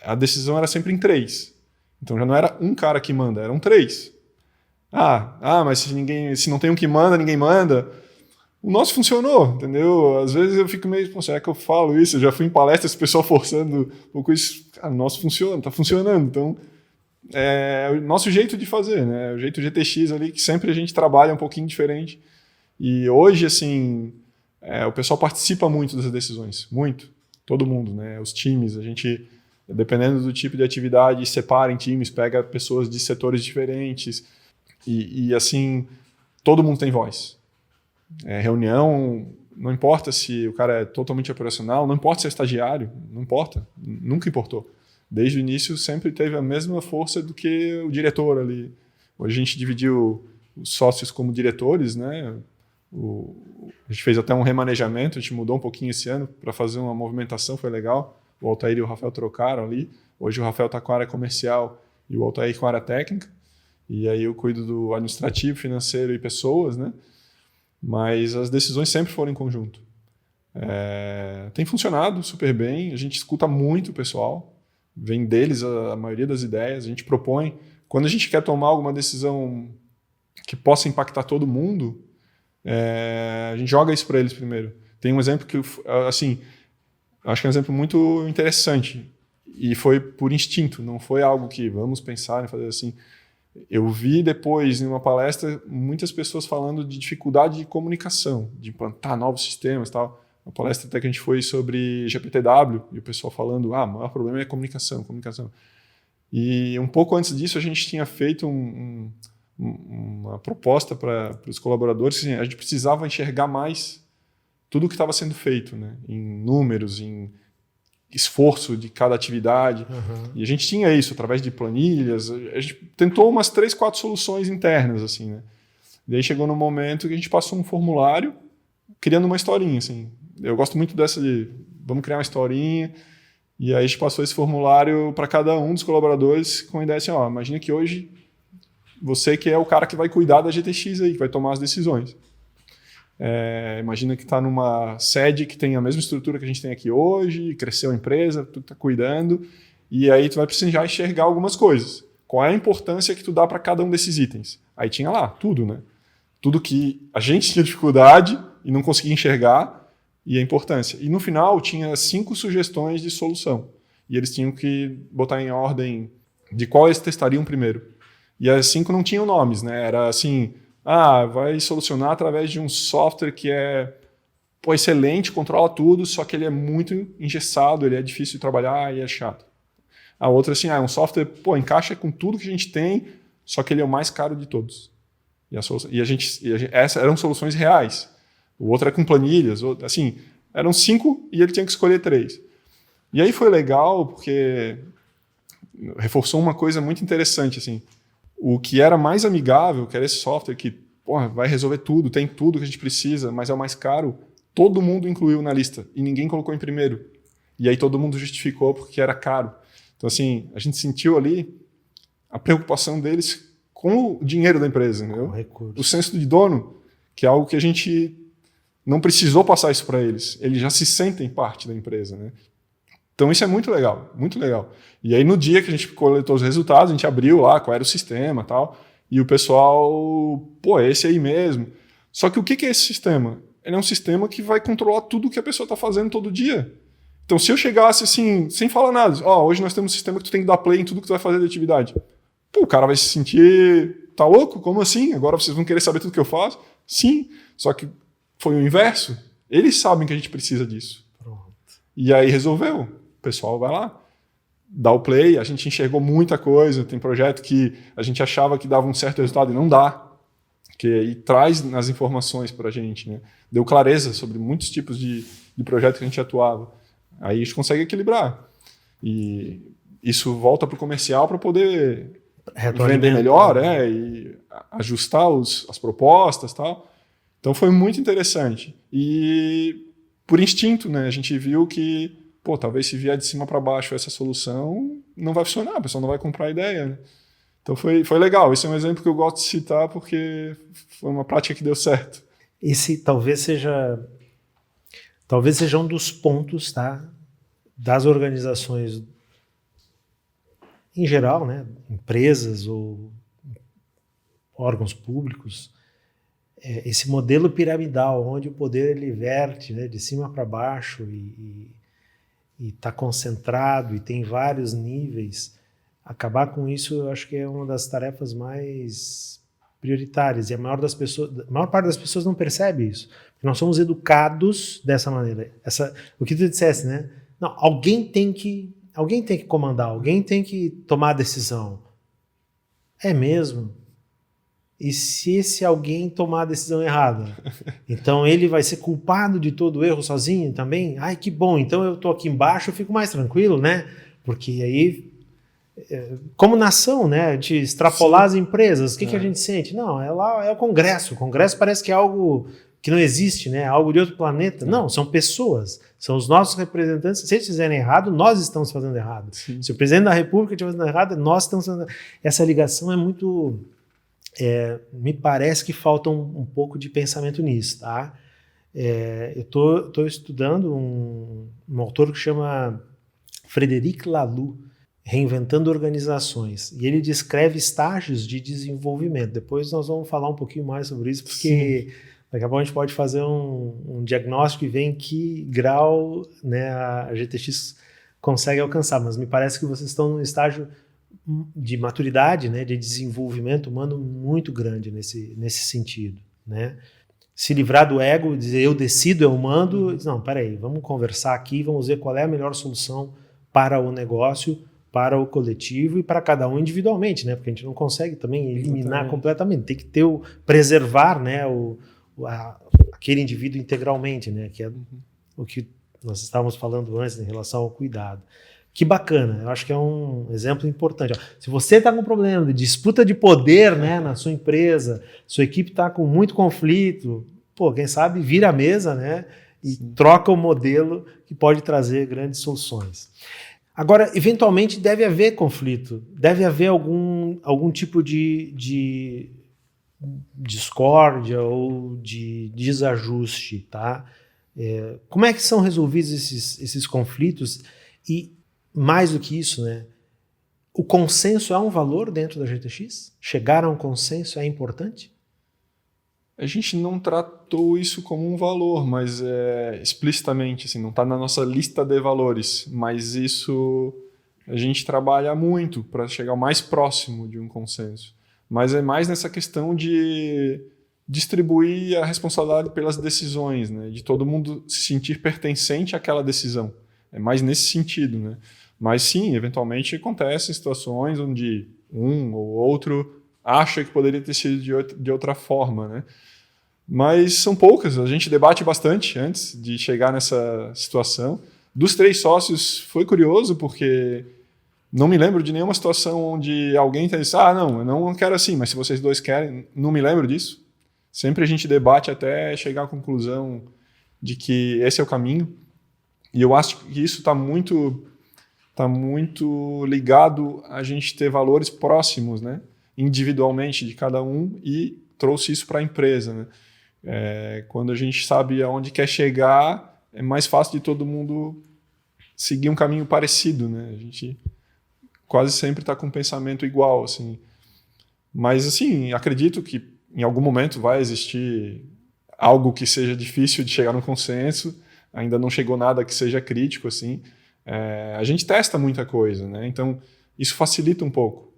A decisão era sempre em 3. Então já não era um cara que manda, eram 3. Mas se não tem um que manda, ninguém manda. O nosso funcionou, entendeu? Às vezes eu fico meio, será que eu falo isso? Eu já fui em palestras, o pessoal forçando um pouco isso. Cara, o nosso funciona, tá funcionando. Então, é o nosso jeito de fazer, né? O jeito GTX ali, que sempre a gente trabalha um pouquinho diferente. E hoje, assim, o pessoal participa muito das decisões. Muito. Todo mundo, né? Os times, a gente, dependendo do tipo de atividade, separa em times, pega pessoas de setores diferentes. E assim, todo mundo tem voz. Reunião, não importa se o cara é totalmente operacional, não importa se é estagiário, não importa, nunca importou. Desde o início sempre teve a mesma força do que o diretor ali. Hoje a gente dividiu os sócios como diretores, né? A gente fez até um remanejamento, a gente mudou um pouquinho esse ano para fazer uma movimentação, foi legal. O Altair e o Rafael trocaram ali. Hoje o Rafael está com a área comercial e o Altair com a área técnica. E aí eu cuido do administrativo, financeiro e pessoas, né? Mas as decisões sempre foram em conjunto. Tem funcionado super bem, a gente escuta muito o pessoal, vem deles a maioria das ideias, a gente propõe. Quando a gente quer tomar alguma decisão que possa impactar todo mundo, a gente joga isso para eles primeiro. Tem um exemplo que, assim, acho que é um exemplo muito interessante e foi por instinto, não foi algo que vamos pensar em fazer assim. Eu vi depois, em uma palestra, muitas pessoas falando de dificuldade de comunicação, de implantar novos sistemas e tal. Uma palestra até que a gente foi sobre GPTW, e o pessoal falando, o maior problema é comunicação. E um pouco antes disso, a gente tinha feito uma proposta para os colaboradores, que a gente precisava enxergar mais tudo o que estava sendo feito, né? Em números, em esforço de cada atividade. E a gente tinha isso através de planilhas. A gente tentou umas 3, 4 soluções internas, assim, né? Daí chegou no momento que a gente passou um formulário criando uma historinha, assim. Eu gosto muito dessa de vamos criar uma historinha. E aí a gente passou esse formulário para cada um dos colaboradores com a ideia assim, imagina que hoje você que é o cara que vai cuidar da GTX aí, que vai tomar as decisões. Imagina que está numa sede que tem a mesma estrutura que a gente tem aqui hoje, cresceu a empresa, tu está cuidando, e aí tu vai precisar enxergar algumas coisas. Qual é a importância que tu dá para cada um desses itens? Aí tinha lá tudo, né? Tudo que a gente tinha dificuldade e não conseguia enxergar, e a importância. E no final tinha 5 sugestões de solução, e eles tinham que botar em ordem de qual eles testariam primeiro. E as 5 não tinham nomes, né? Era assim... vai solucionar através de um software que é excelente, controla tudo, só que ele é muito engessado, ele é difícil de trabalhar e é chato. A outra, assim, um software, encaixa com tudo que a gente tem, só que ele é o mais caro de todos. Essas eram soluções reais. O outro é com planilhas, assim, eram 5 e ele tinha que escolher 3. E aí foi legal, porque reforçou uma coisa muito interessante, assim. O que era mais amigável, que era esse software que vai resolver tudo, tem tudo que a gente precisa, mas é o mais caro, todo mundo incluiu na lista e ninguém colocou em primeiro. E aí todo mundo justificou porque era caro. Então, assim, a gente sentiu ali a preocupação deles com o dinheiro da empresa, entendeu? O senso de dono, que é algo que a gente não precisou passar isso para eles. Eles já se sentem parte da empresa, né? Então isso é muito legal, muito legal. E aí no dia que a gente coletou os resultados, a gente abriu lá qual era o sistema e tal, e o pessoal, é esse aí mesmo. Só que o que é esse sistema? Ele é um sistema que vai controlar tudo que a pessoa está fazendo todo dia. Então se eu chegasse assim, sem falar nada, hoje nós temos um sistema que tu tem que dar play em tudo que tu vai fazer de atividade. O cara vai se sentir, tá louco? Como assim? Agora vocês vão querer saber tudo que eu faço? Sim, só que foi o inverso. Eles sabem que a gente precisa disso. Pronto. E aí resolveu. O pessoal vai lá, dá o play, a gente enxergou muita coisa, tem projeto que a gente achava que dava um certo resultado e não dá, que aí traz nas informações para a gente, né? Deu clareza sobre muitos tipos de projetos que a gente atuava. Aí a gente consegue equilibrar. E isso volta para o comercial para poder vender melhor, e ajustar as propostas e tal. Então foi muito interessante. E por instinto, né, a gente viu que, talvez se vier de cima para baixo essa solução, não vai funcionar, a pessoa não vai comprar a ideia, né? Então foi legal. Esse é um exemplo que eu gosto de citar porque foi uma prática que deu certo.
Esse talvez seja um dos pontos, tá, das organizações em geral, né, empresas ou órgãos públicos, esse modelo piramidal, onde o poder ele verte, né, de cima para baixo e está concentrado e tem vários níveis. Acabar com isso, eu acho que é uma das tarefas mais prioritárias, e a maior parte das pessoas não percebe isso. Nós somos educados dessa maneira. O que tu disseste, né? Não, alguém tem que comandar, alguém tem que tomar a decisão. É mesmo? E se esse alguém tomar a decisão errada? Então ele vai ser culpado de todo o erro sozinho também? Ai, que bom, então eu estou aqui embaixo, eu fico mais tranquilo, né? Porque aí, como nação, né, a gente extrapolar as empresas, o que a gente sente? Não, é o Congresso. O Congresso parece que é algo que não existe, né? Algo de outro planeta. Não, são pessoas, são os nossos representantes. Se eles fizerem errado, nós estamos fazendo errado. Sim. Se o presidente da República estiver fazendo errado, nós estamos fazendo errado. Essa ligação é muito... me parece que falta um pouco de pensamento nisso, tá? Eu tô estudando um autor que chama Frederic Laloux, Reinventando Organizações, e ele descreve estágios de desenvolvimento. Depois nós vamos falar um pouquinho mais sobre isso, porque daqui a pouco a gente pode fazer um diagnóstico e ver em que grau, né, a GTX consegue alcançar, mas me parece que vocês estão num estágio de maturidade, né, de desenvolvimento humano muito grande nesse sentido, né? Se livrar do ego, dizer eu decido, eu mando, não, peraí, vamos conversar aqui, vamos ver qual é a melhor solução para o negócio, para o coletivo e para cada um individualmente, né? Porque a gente não consegue também eliminar completamente, tem que preservar, né, aquele indivíduo integralmente, né, que é o que nós estávamos falando antes em relação ao cuidado. Que bacana, eu acho que é um exemplo importante. Se você está com problema de disputa de poder, né, na sua empresa, sua equipe está com muito conflito, quem sabe vira a mesa, né, e troca o modelo que pode trazer grandes soluções. Agora, eventualmente deve haver conflito, deve haver algum tipo de discórdia ou de desajuste, tá? Como é que são resolvidos esses conflitos? E mais do que isso, né? O consenso é um valor dentro da GTX? Chegar a um consenso é importante?
A gente não tratou isso como um valor, mas explicitamente, assim, não está na nossa lista de valores, mas isso a gente trabalha muito para chegar o mais próximo de um consenso. Mas é mais nessa questão de distribuir a responsabilidade pelas decisões, né? De todo mundo se sentir pertencente àquela decisão. É mais nesse sentido, né? Mas sim, eventualmente acontecem situações onde um ou outro acha que poderia ter sido de outra forma, né? Mas são poucas, a gente debate bastante antes de chegar nessa situação. Dos 3 sócios foi curioso porque não me lembro de nenhuma situação onde alguém disse, não, eu não quero assim, mas se vocês 2 querem, não me lembro disso. Sempre a gente debate até chegar à conclusão de que esse é o caminho. E eu acho que isso está muito ligado a gente ter valores próximos, né? Individualmente de cada um, e trouxe isso para a empresa, né? Quando a gente sabe aonde quer chegar, é mais fácil de todo mundo seguir um caminho parecido, né? A gente quase sempre está com um pensamento igual, assim. Mas, assim, acredito que em algum momento vai existir algo que seja difícil de chegar no consenso. Ainda não chegou nada que seja crítico, assim. A gente testa muita coisa, né? Então isso facilita um pouco.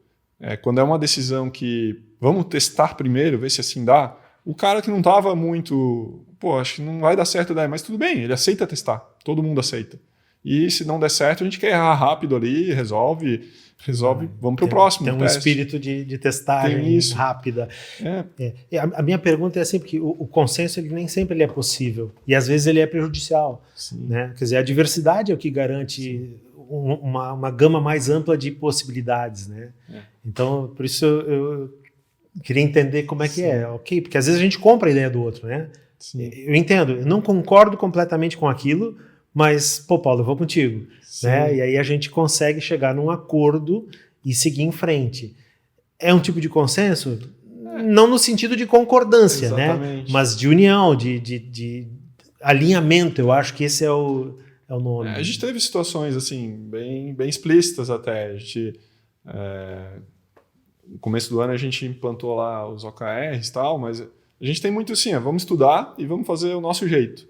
Quando é uma decisão que vamos testar primeiro, ver se assim dá, o cara que não estava muito, acho que não vai dar certo daí, mas tudo bem, ele aceita testar, todo mundo aceita. E se não der certo, a gente quer errar rápido ali, resolve, vamos para o próximo.
Tem um teste. Espírito de testagem rápida. A minha pergunta é assim, porque o consenso ele nem sempre ele é possível, e às vezes ele é prejudicial. Né? Quer dizer, a diversidade é o que garante uma gama mais ampla de possibilidades, né? Então, por isso eu queria entender como é que é, ok? Porque às vezes a gente compra a ideia do outro, né?
Sim.
Eu entendo, eu não concordo completamente com aquilo, mas, pô, Paulo, eu vou contigo, né? E aí a gente consegue chegar num acordo e seguir em frente. É um tipo de consenso? Não no sentido de concordância, né? Mas de união, de alinhamento, eu acho que esse é o nome.
A gente teve situações assim, bem explícitas até. No começo do ano a gente implantou lá os OKRs e tal, mas a gente tem muito assim, vamos estudar e vamos fazer o nosso jeito.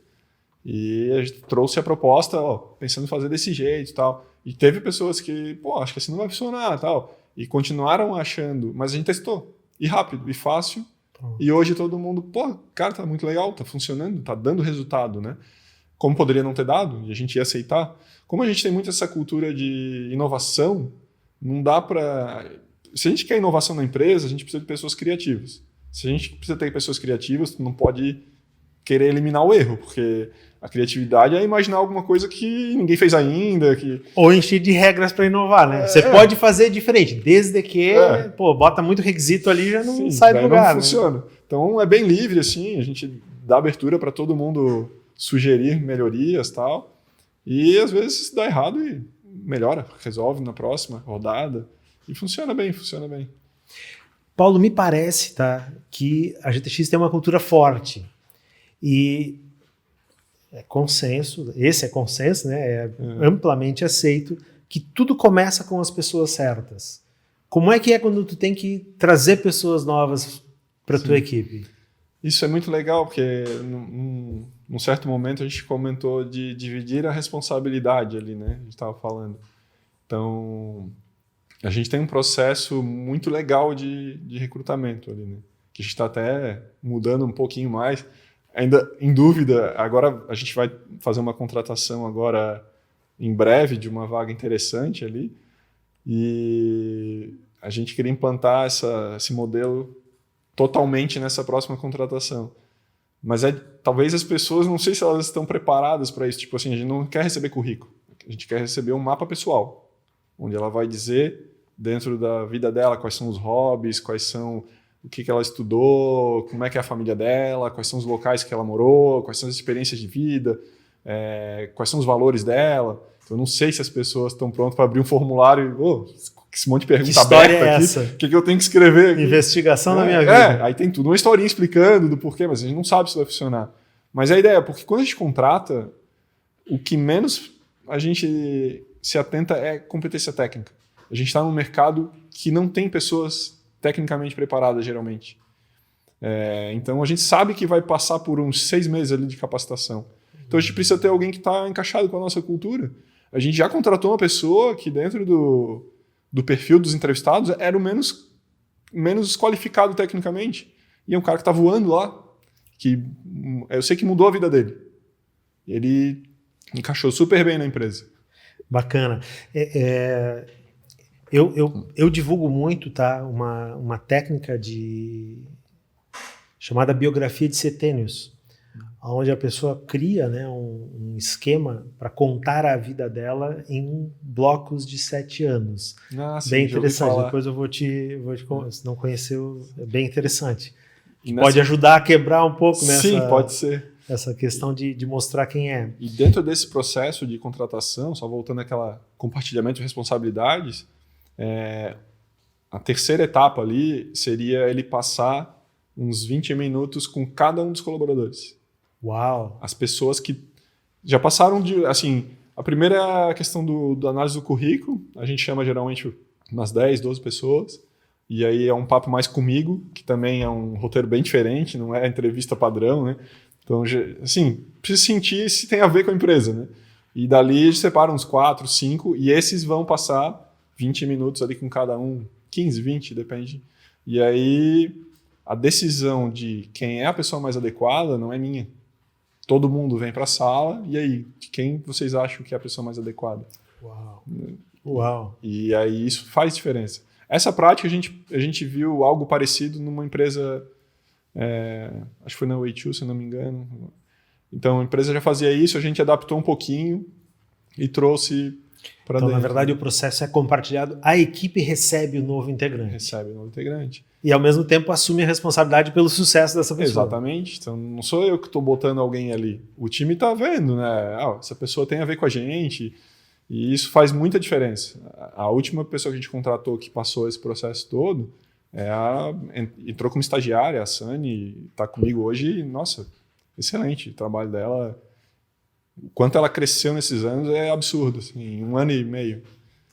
E a gente trouxe a proposta, pensando em fazer desse jeito e tal. E teve pessoas que, acho que assim não vai funcionar e tal. E continuaram achando, mas a gente testou. E rápido, e fácil. E hoje todo mundo, cara, tá muito legal, tá funcionando, tá dando resultado, né? Como poderia não ter dado, e a gente ia aceitar. Como a gente tem muito essa cultura de inovação, não dá para... Se a gente quer inovação na empresa, a gente precisa de pessoas criativas. Se a gente precisa ter pessoas criativas, não pode querer eliminar o erro, porque a criatividade é imaginar alguma coisa que ninguém fez ainda.
Ou encher de regras para inovar, né? Você pode fazer diferente, desde que bota muito requisito ali já não sai do lugar.
Não funciona. Então é bem livre, assim, a gente dá abertura para todo mundo sugerir melhorias e tal. E às vezes dá errado e melhora, resolve na próxima rodada. E funciona bem.
Paulo, me parece, que a GTX tem uma cultura forte. E é consenso, esse é consenso, né? É amplamente aceito que tudo começa com as pessoas certas. Como é que é quando tu tem que trazer pessoas novas para tua equipe?
Isso é muito legal, porque num certo momento a gente comentou de dividir a responsabilidade ali, né? A gente estava falando. Então, a gente tem um processo muito legal de recrutamento ali, né? Que a gente está até mudando um pouquinho mais. Ainda em dúvida, agora a gente vai fazer uma contratação agora em breve de uma vaga interessante ali e a gente queria implantar esse modelo totalmente nessa próxima contratação. Mas talvez as pessoas, não sei se elas estão preparadas para isso. Tipo assim, a gente não quer receber currículo, a gente quer receber um mapa pessoal, onde ela vai dizer, dentro da vida dela, quais são os hobbies, quais são... o que ela estudou, como é que é a família dela, quais são os locais que ela morou, quais são as experiências de vida, quais são os valores dela. Então, eu não sei se as pessoas estão prontas para abrir um formulário e esse monte de pergunta aberta aqui. O que eu tenho que escrever aqui?
Investigação da minha vida.
Aí tem tudo, uma historinha explicando do porquê, mas a gente não sabe se vai funcionar. Mas a ideia é, porque quando a gente contrata, o que menos a gente se atenta é competência técnica. A gente está num mercado que não tem pessoas tecnicamente preparada, geralmente. Então, a gente sabe que vai passar por uns 6 meses ali de capacitação. Então, a gente precisa ter alguém que está encaixado com a nossa cultura. A gente já contratou uma pessoa que, dentro do perfil dos entrevistados, era o menos qualificado tecnicamente. E é um cara que está voando lá, que eu sei que mudou a vida dele. Ele encaixou super bem na empresa.
Bacana. Eu divulgo muito, uma técnica chamada biografia de setênios, onde a pessoa cria, né, um esquema para contar a vida dela em blocos de 7 anos.
Sim,
bem interessante. Depois eu vou te se não conheceu, é bem interessante. Pode ajudar a quebrar um pouco
Sim, pode ser.
Essa questão de mostrar quem é.
E dentro desse processo de contratação, só voltando àquela compartilhamento de responsabilidades, a terceira etapa ali seria ele passar uns 20 minutos com cada um dos colaboradores.
Uau!
As pessoas que já passaram a primeira é a questão da análise do currículo, a gente chama geralmente umas 10, 12 pessoas, e aí é um papo mais comigo, que também é um roteiro bem diferente, não é entrevista padrão, né? Então, assim, precisa sentir se tem a ver com a empresa, né? E dali a gente separa uns 4, 5, e esses vão passar 20 minutos ali com cada um, 15, 20, depende. E aí a decisão de quem é a pessoa mais adequada não é minha. Todo mundo vem para a sala, e aí, quem vocês acham que é a pessoa mais adequada?
Uau!
E aí isso faz diferença. Essa prática a gente viu algo parecido numa empresa, acho que foi na Way2, se eu não me engano. Então a empresa já fazia isso, a gente adaptou um pouquinho e trouxe... para
Então,
dentro.
na verdade, o processo é compartilhado, a equipe recebe o novo integrante.
Recebe o novo integrante.
E, ao mesmo tempo, assume a responsabilidade pelo sucesso dessa pessoa.
Exatamente. Então, não sou eu que estou botando alguém ali. O time está vendo, né? Essa pessoa tem a ver com a gente. E isso faz muita diferença. A última pessoa que a gente contratou que passou esse processo todo entrou como estagiária, a Sani, está comigo hoje. E, nossa, excelente. O trabalho dela, o quanto ela cresceu nesses anos é absurdo. Assim, em 1 ano e meio.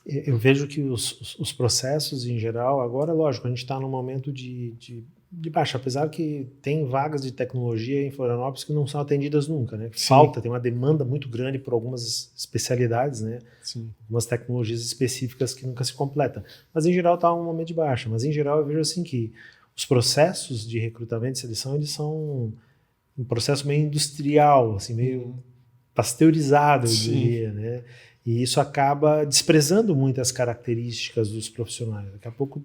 Eu vejo que os processos, em geral, agora, lógico, a gente está num momento de baixa, apesar que tem vagas de tecnologia em Florianópolis que não são atendidas nunca, né? Falta, tem uma demanda muito grande por algumas especialidades, né?
Sim.
Algumas tecnologias específicas que nunca se completam. Mas, em geral, está um momento de baixa. Mas, em geral, eu vejo assim que os processos de recrutamento e seleção, eles são um processo meio industrial, assim, meio pasteurizado, eu diria, né? E isso acaba desprezando muitas características dos profissionais. Daqui a pouco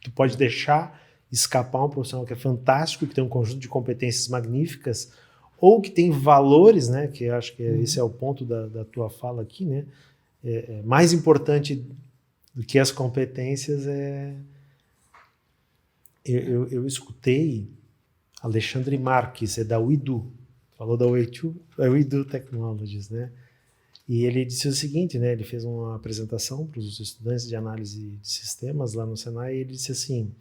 tu pode deixar escapar um profissional que é fantástico, que tem um conjunto de competências magníficas, ou que tem valores, né? Que eu acho que esse é o ponto da tua fala aqui, né? Mais importante do que as competências eu escutei Alexandre Marques, é da Uidu, falou da Uidu Technologies, né? E ele disse o seguinte, né? Ele fez uma apresentação para os estudantes de análise de sistemas lá no Senai e ele disse assim,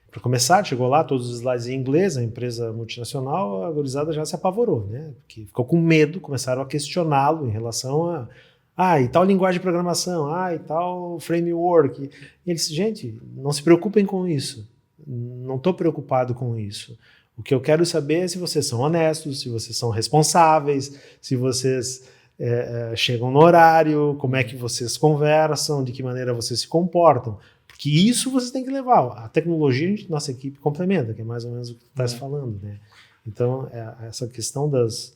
para começar, chegou lá, todos os slides em inglês, a empresa multinacional, a gurizada já se apavorou, né? Porque ficou com medo, começaram a questioná-lo em relação e tal linguagem de programação, e tal framework. E ele disse, gente, não se preocupem com isso, não estou preocupado com isso. O que eu quero saber é se vocês são honestos, se vocês são responsáveis, se vocês chegam no horário, como é que vocês conversam, de que maneira vocês se comportam. Porque isso vocês têm que levar. A tecnologia, nossa equipe complementa, que é mais ou menos o que tu estás falando, né? Então, essa questão das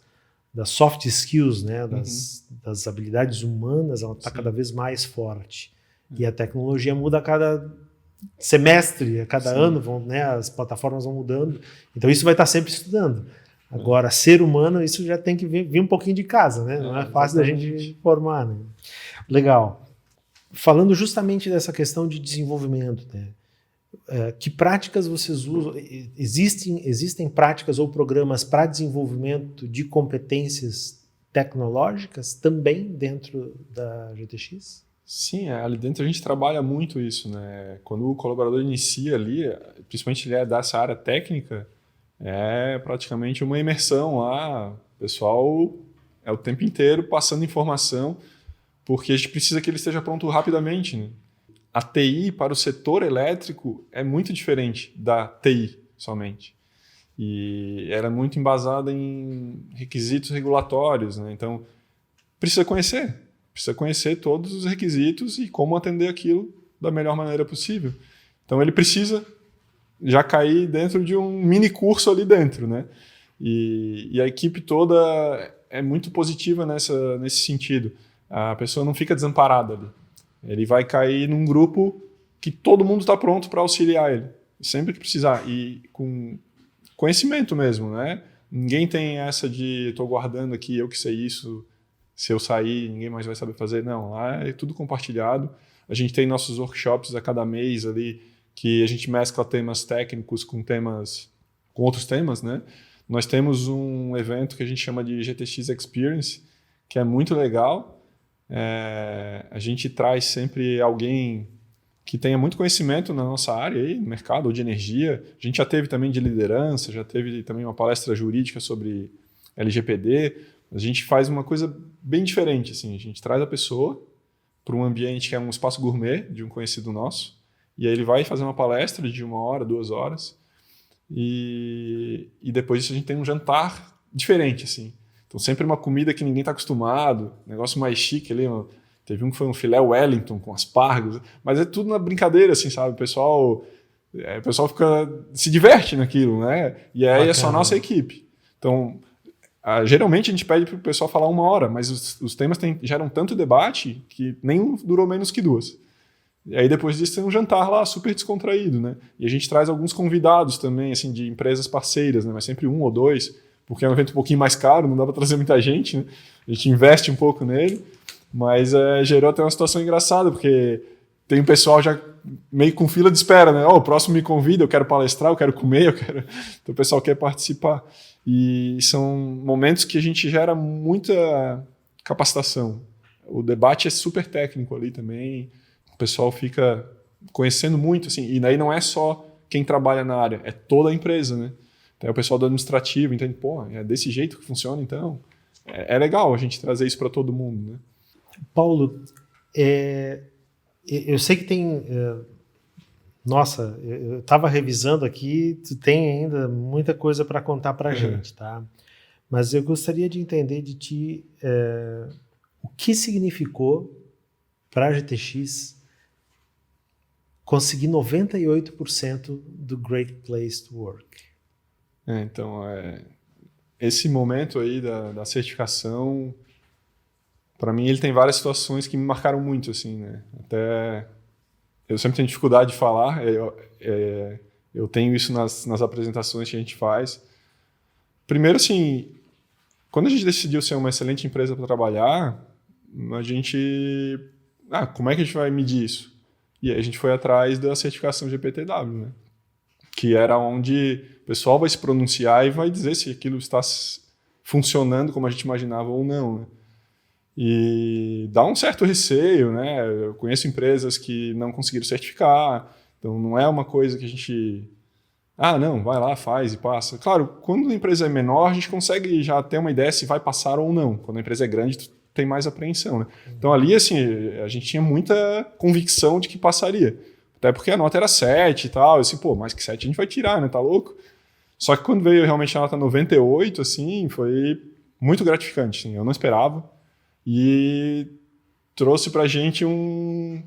soft skills, né? Das habilidades humanas, ela está cada vez mais forte. E a tecnologia muda a cada semestre, a cada ano, né? As plataformas vão mudando. Então, isso vai estar sempre estudando. Agora, ser humano, isso já tem que vir um pouquinho de casa, né? Não é fácil da gente formar, né? Legal. Falando justamente dessa questão de desenvolvimento, né? Que práticas vocês usam? Existem práticas ou programas para desenvolvimento de competências tecnológicas também dentro da GTX?
Sim, ali dentro a gente trabalha muito isso, né? Quando o colaborador inicia ali, principalmente ele é dessa área técnica, é praticamente uma imersão lá. O pessoal é o tempo inteiro passando informação, porque a gente precisa que ele esteja pronto rapidamente, né? A TI para o setor elétrico é muito diferente da TI somente. E era muito embasada em requisitos regulatórios, né? Então, precisa conhecer todos os requisitos e como atender aquilo da melhor maneira possível. Então, ele precisa já cair dentro de um mini curso ali dentro, né? E a equipe toda é muito positiva nesse sentido. A pessoa não fica desamparada ali. Ele vai cair num grupo que todo mundo está pronto para auxiliar ele, sempre que precisar. E com conhecimento mesmo, né? Ninguém tem essa de estou guardando aqui, eu que sei isso, se eu sair ninguém mais vai saber fazer. Não, lá é tudo compartilhado. A gente tem nossos workshops a cada mês ali, que a gente mescla temas técnicos com outros temas, né? Nós temos um evento que a gente chama de GTX Experience, que é muito legal. A gente traz sempre alguém que tenha muito conhecimento na nossa área, aí, no mercado ou de energia. A gente já teve também de liderança, já teve também uma palestra jurídica sobre LGPD. A gente faz uma coisa bem diferente. Assim. A gente traz a pessoa para um ambiente que é um espaço gourmet de um conhecido nosso, e aí ele vai fazer uma palestra de 1 hora, 2 horas, e depois disso a gente tem um jantar diferente, assim. Então sempre uma comida que ninguém está acostumado, negócio mais chique ali. Teve um que foi um filé Wellington com aspargos, mas é tudo na brincadeira, assim, sabe? O pessoal se diverte naquilo, né? E aí é só a nossa equipe. Então, geralmente a gente pede para o pessoal falar 1 hora, mas os temas geram tanto debate que nenhum durou menos que 2. E aí depois disso tem um jantar lá super descontraído, né? E a gente traz alguns convidados também, assim, de empresas parceiras, né? Mas sempre 1 ou 2, porque é um evento um pouquinho mais caro, não dá para trazer muita gente, né? A gente investe um pouco nele. Mas gerou até uma situação engraçada, porque tem um pessoal já meio com fila de espera, né? O próximo me convida, eu quero palestrar, eu quero comer, eu quero... Então o pessoal quer participar. E são momentos que a gente gera muita capacitação. O debate é super técnico ali também, o pessoal fica conhecendo muito, assim, e daí não é só quem trabalha na área, é toda a empresa, né? Então o pessoal do administrativo entende, pô, é desse jeito que funciona, então é legal a gente trazer isso para todo mundo, né?
Paulo, eu sei que tem... Nossa, eu estava revisando aqui, tu tem ainda muita coisa para contar para a gente, tá? Mas eu gostaria de entender de ti o que significou para a GTX conseguir 98% do Great Place to Work.
Então, esse momento aí da certificação, para mim, ele tem várias situações que me marcaram muito, assim, né? Até eu sempre tenho dificuldade de falar, eu tenho isso nas apresentações que a gente faz. Primeiro, assim, quando a gente decidiu ser uma excelente empresa para trabalhar, a gente... como é que a gente vai medir isso? E aí a gente foi atrás da certificação GPTW, né? Que era onde o pessoal vai se pronunciar e vai dizer se aquilo está funcionando como a gente imaginava ou não, né? E dá um certo receio, né? Eu conheço empresas que não conseguiram certificar, então não é uma coisa que a gente... não, vai lá, faz e passa. Claro, quando a empresa é menor, a gente consegue já ter uma ideia se vai passar ou não. Quando a empresa é grande, tem mais apreensão, né? Então ali, assim, a gente tinha muita convicção de que passaria. Até porque a nota era 7 e tal. Eu assim, mais que 7 a gente vai tirar, né? Tá louco? Só que quando veio realmente a nota 98, assim, foi muito gratificante. Assim, eu não esperava. E trouxe pra gente um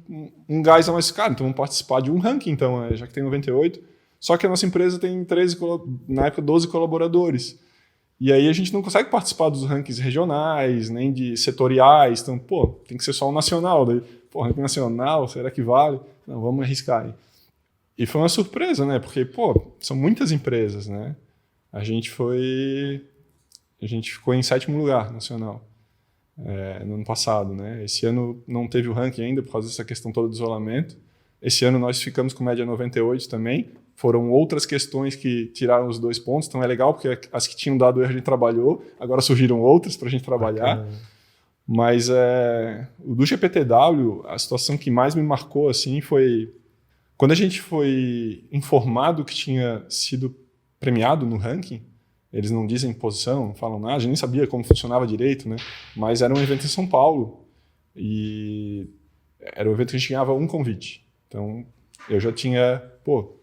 gás a mais. Cara, então vamos participar de um ranking, então, já que tem 98. Só que a nossa empresa tem 13, na época, 12 colaboradores. E aí a gente não consegue participar dos rankings regionais, nem de setoriais. Então, tem que ser só o nacional. Daí, ranking nacional, será que vale? Não, vamos arriscar aí. E foi uma surpresa, né? Porque, são muitas empresas, né? A gente ficou em 7º lugar nacional no ano passado, né? Esse ano não teve o ranking ainda por causa dessa questão toda do isolamento. Esse ano nós ficamos com média 98 também. Foram outras questões que tiraram os 2 pontos, então é legal porque as que tinham dado erro a gente trabalhou, agora surgiram outras para a gente trabalhar. Bacana. Mas o do GPTW, a situação que mais me marcou assim foi quando a gente foi informado que tinha sido premiado no ranking. Eles não dizem posição, não falam nada, a gente nem sabia como funcionava direito, né? Mas era um evento em São Paulo e era um evento que a gente ganhava um convite. Então eu já tinha,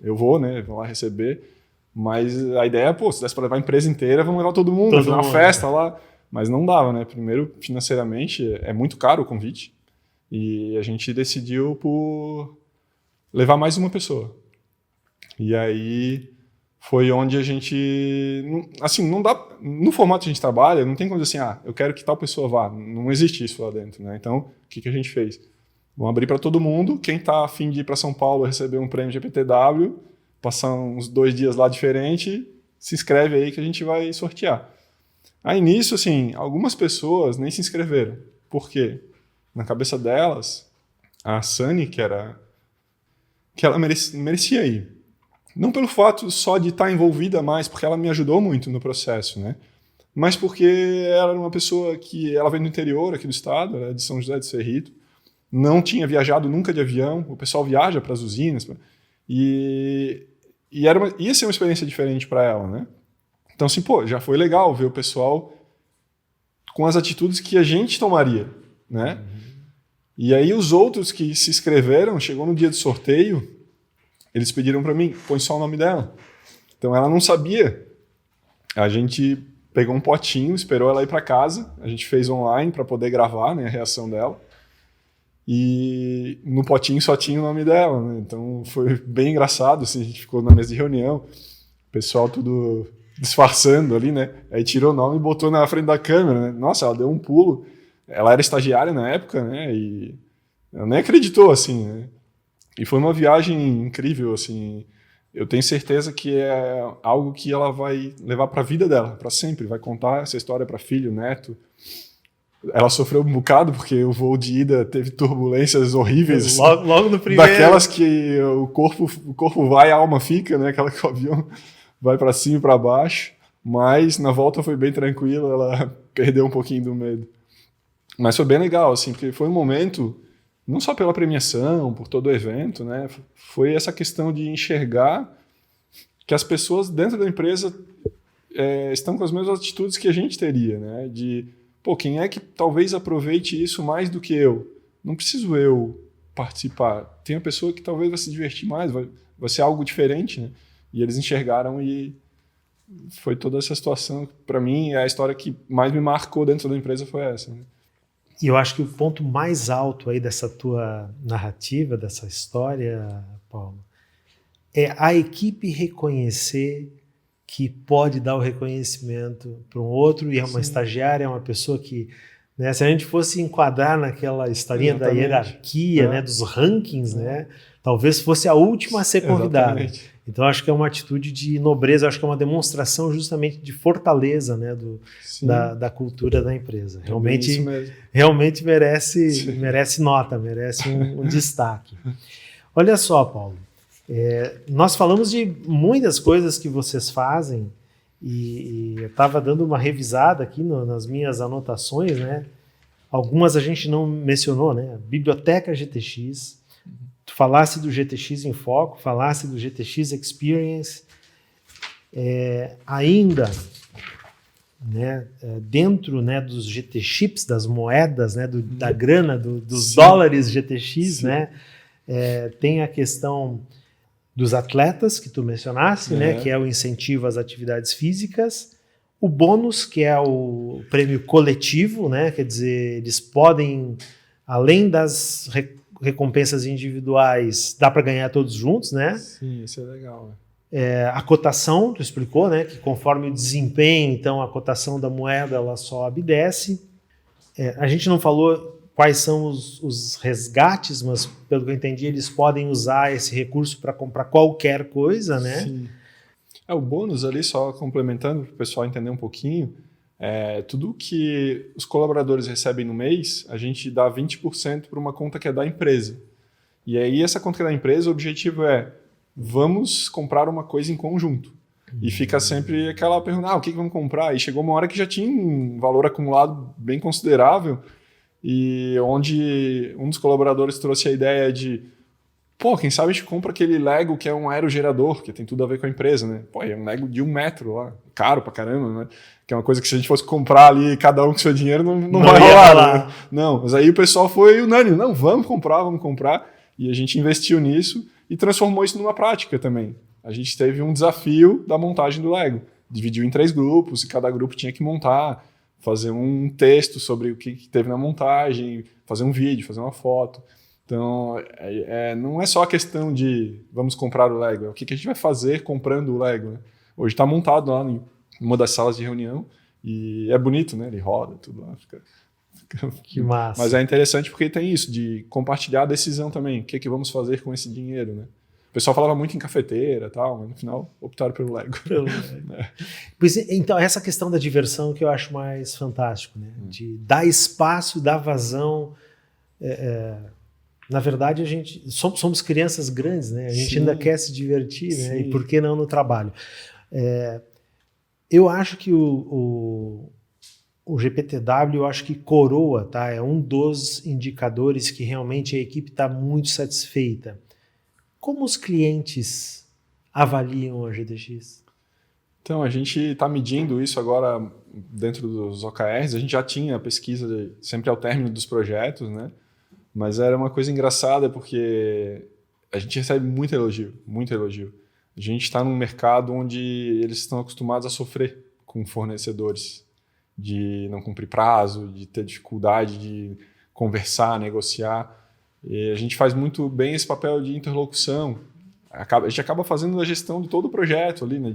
eu vou, né? Vou lá receber. Mas a ideia é, se desse para levar a empresa inteira, vamos levar todo mundo, fazer uma festa lá. Mas não dava, né? Primeiro, financeiramente, é muito caro o convite. E a gente decidiu por levar mais uma pessoa. E aí foi onde a gente... Assim, não dá... No formato que a gente trabalha, não tem como dizer assim, eu quero que tal pessoa vá. Não existe isso lá dentro, né? Então, o que a gente fez? Vamos abrir para todo mundo. Quem está a fim de ir para São Paulo receber um prêmio GPTW, passar uns 2 dias lá diferente, se inscreve aí que a gente vai sortear. Aí nisso, assim, algumas pessoas nem se inscreveram. Por quê? Na cabeça delas, a Sani, que ela merecia ir. Não pelo fato só de estar envolvida mais, porque ela me ajudou muito no processo, né? Mas porque ela era uma pessoa que ela veio do interior aqui do estado, era de São José do Cerrito, não tinha viajado nunca de avião, o pessoal viaja para as usinas, e ia ser uma experiência diferente para ela, né? Então, assim, já foi legal ver o pessoal com as atitudes que a gente tomaria, né? E aí os outros que se inscreveram, chegou no dia do sorteio, eles pediram para mim, põe só o nome dela. Então ela não sabia. A gente pegou um potinho, esperou ela ir para casa, a gente fez online para poder gravar, né, a reação dela. E no potinho só tinha o nome dela, né? Então foi bem engraçado, assim, a gente ficou na mesa de reunião, o pessoal tudo disfarçando ali, né? Aí tirou o nome e botou na frente da câmera, né? Nossa, ela deu um pulo. Ela era estagiária na época, né? E ela nem acreditou, assim, né? E foi uma viagem incrível, assim. Eu tenho certeza que é algo que ela vai levar para a vida dela, para sempre. Vai contar essa história para filho, neto. ela sofreu um bocado, porque o voo de ida teve turbulências horríveis.
Logo no primeiro.
Daquelas que o corpo vai e a alma fica, né? Aquela que o avião vai para cima e para baixo. Mas na volta foi bem tranquila, ela perdeu um pouquinho do medo. Mas foi bem legal, assim, porque foi um momento, não só pela premiação, por todo o evento, né? Foi essa questão de enxergar que as pessoas dentro da empresa estão com as mesmas atitudes que a gente teria, né? De, pô, quem é que talvez aproveite isso mais do que eu? Não preciso eu participar. Tem a pessoa que talvez vai se divertir mais, vai ser algo diferente, né? E eles enxergaram e foi toda essa situação. Para mim, a história que mais me marcou dentro da empresa foi essa, né?
E eu acho que o ponto mais alto aí dessa tua narrativa, dessa história, Paulo, é a equipe reconhecer que pode dar o reconhecimento para um outro, e é uma estagiária, é uma pessoa que, né, se a gente fosse enquadrar naquela historinha da hierarquia, né, dos rankings, né, talvez fosse a última a ser convidada.
Exatamente.
Então, acho que é uma atitude de nobreza, acho que é uma demonstração justamente de fortaleza, né, da cultura da empresa. Realmente merece nota, merece um destaque. Olha só, Paulo, nós falamos de muitas coisas que vocês fazem e eu estava dando uma revisada aqui nas minhas anotações, né? Algumas a gente não mencionou, né? Biblioteca GTX, tu falasse do GTX em Foco, falasse do GTX Experience, ainda, né, dentro, né, dos GT Chips, das moedas, né, da grana, dos dólares GTX, né, tem a questão dos atletas, que tu mencionaste, né, que é o incentivo às atividades físicas, o bônus, que é o prêmio coletivo, né, quer dizer, eles podem, além das recompensas individuais, dá para ganhar todos juntos, né?
Sim, isso é legal.
A cotação, tu explicou, né, que conforme o desempenho, então a cotação da moeda ela sobe e desce. A gente não falou quais são os resgates, mas pelo que eu entendi, eles podem usar esse recurso para comprar qualquer coisa, né?
Sim. O bônus ali, só complementando para o pessoal entender um pouquinho, tudo que os colaboradores recebem no mês, a gente dá 20% para uma conta que é da empresa. E aí essa conta que é da empresa, o objetivo é, vamos comprar uma coisa em conjunto. E fica sempre aquela pergunta, o que vamos comprar? E chegou uma hora que já tinha um valor acumulado bem considerável, e onde um dos colaboradores trouxe a ideia de, quem sabe a gente compra aquele Lego que é um aerogerador, que tem tudo a ver com a empresa, né? É um Lego de 1 metro lá, caro pra caramba, né? Que é uma coisa que se a gente fosse comprar ali, cada um com seu dinheiro, não vai rolar, né? Não, mas aí o pessoal foi unânime, não, vamos comprar, e a gente investiu nisso e transformou isso numa prática também. A gente teve um desafio da montagem do Lego, dividiu em 3 grupos, e cada grupo tinha que montar, fazer um texto sobre o que teve na montagem, fazer um vídeo, fazer uma foto. Então, não é só a questão de vamos comprar o Lego, é o que a gente vai fazer comprando o Lego, né? Hoje está montado lá em uma das salas de reunião e é bonito, né? Ele roda, tudo lá.
Que massa.
Mas é interessante porque tem isso, de compartilhar a decisão também. O que vamos fazer com esse dinheiro, né? O pessoal falava muito em cafeteira e tal, mas no final optaram pelo Lego.
Pois, então, essa questão da diversão que eu acho mais fantástico, né? De dar espaço, dar vazão. Na verdade, a gente somos crianças grandes, né? A gente ainda quer se divertir, né? E por que não no trabalho? Eu acho que o GPTW, eu acho que coroa, tá? É um dos indicadores que realmente a equipe está muito satisfeita. Como os clientes avaliam a GTX?
Então, a gente está medindo isso agora dentro dos OKRs. A gente já tinha pesquisa sempre ao término dos projetos, né? Mas era uma coisa engraçada porque a gente recebe muito elogio, muito elogio. A gente está num mercado onde eles estão acostumados a sofrer com fornecedores, de não cumprir prazo, de ter dificuldade de conversar, negociar. E a gente faz muito bem esse papel de interlocução. A gente acaba fazendo a gestão de todo o projeto ali, né?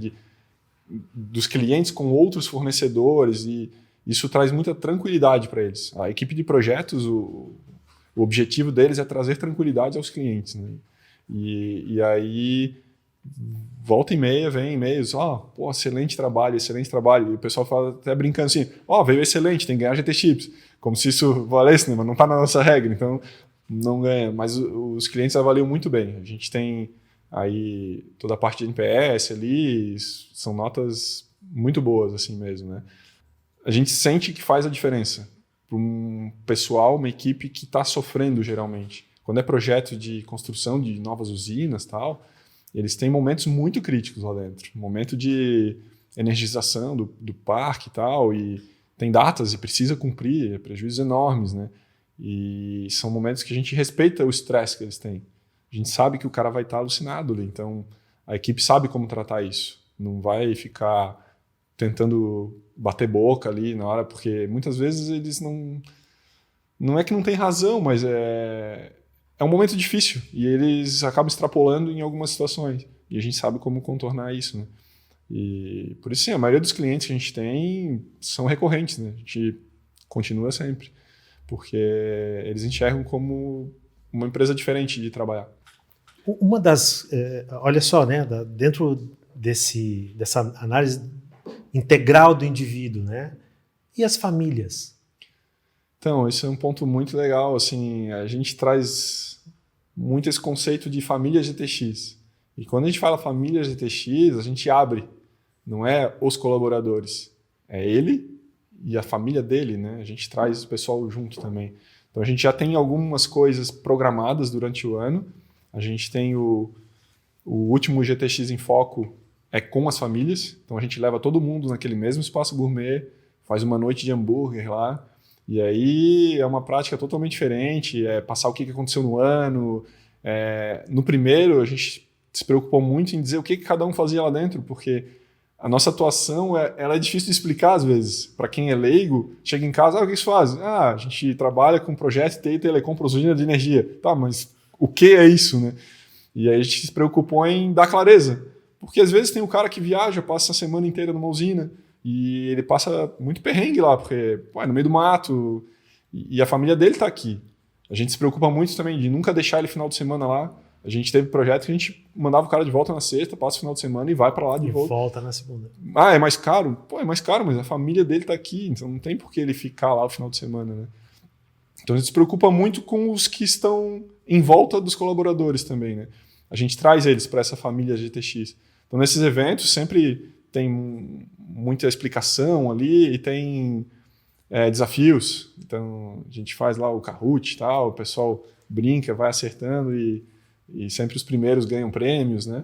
Dos clientes com outros fornecedores, e isso traz muita tranquilidade para eles. A equipe de projetos, o objetivo deles é trazer tranquilidade aos clientes, né? E aí volta e meia vem e-mails, pô, excelente trabalho. E o pessoal fala até brincando assim, veio excelente, tem que ganhar GT Chips. Como se isso valesse, né? Mas não está na nossa regra, então não ganha. Mas os clientes avaliam muito bem. A gente tem aí toda a parte de NPS ali, são notas muito boas assim mesmo, né? A gente sente que faz a diferença para um pessoal, uma equipe que está sofrendo geralmente. Quando é projeto de construção de novas usinas e tal, eles têm momentos muito críticos lá dentro. Momento de energização do parque e tal, e tem datas e precisa cumprir, prejuízos enormes, né? E são momentos que a gente respeita o estresse que eles têm. A gente sabe que o cara vai estar alucinado ali, então a equipe sabe como tratar isso. Não vai ficar tentando bater boca ali na hora, porque muitas vezes eles não é que não tem razão, mas é um momento difícil e eles acabam extrapolando em algumas situações. E a gente sabe como contornar isso, né? E por isso, sim, a maioria dos clientes que a gente tem são recorrentes, né? A gente continua sempre, porque eles enxergam como uma empresa diferente de trabalhar.
Uma das... olha só, né? Dentro dessa análise integral do indivíduo, né? E as famílias?
Então, esse é um ponto muito legal. Assim, a gente traz muito esse conceito de família GTX. E quando a gente fala família GTX, a gente abre. Não é os colaboradores. É ele e a família dele, né? A gente traz o pessoal junto também. Então, a gente já tem algumas coisas programadas durante o ano. A gente tem o último GTX em Foco com as famílias. Então, a gente leva todo mundo naquele mesmo espaço gourmet, faz uma noite de hambúrguer lá. E aí é uma prática totalmente diferente, passar o que aconteceu no ano. No primeiro, a gente se preocupou muito em dizer o que cada um fazia lá dentro, porque a nossa atuação ela é difícil de explicar às vezes. Para quem é leigo, chega em casa, o que isso faz? A gente trabalha com projeto TI Telecom para usina de energia. Tá, mas o que é isso, né? E aí a gente se preocupou em dar clareza, porque às vezes tem o cara que viaja, passa a semana inteira numa usina, e ele passa muito perrengue lá, porque é no meio do mato, e a família dele está aqui. A gente se preocupa muito também de nunca deixar ele final de semana lá. A gente teve projeto que a gente mandava o cara de volta na sexta, passa o final de semana e vai para lá de volta.
Volta na segunda.
É mais caro? É mais caro, mas a família dele está aqui, então não tem por que ele ficar lá o final de semana, né? Então a gente se preocupa muito com os que estão em volta dos colaboradores também, né? A gente traz eles para essa família GTX. Então nesses eventos sempre tem muita explicação ali e tem desafios. Então a gente faz lá o Kahoot e tal, o pessoal brinca, vai acertando e sempre os primeiros ganham prêmios, né?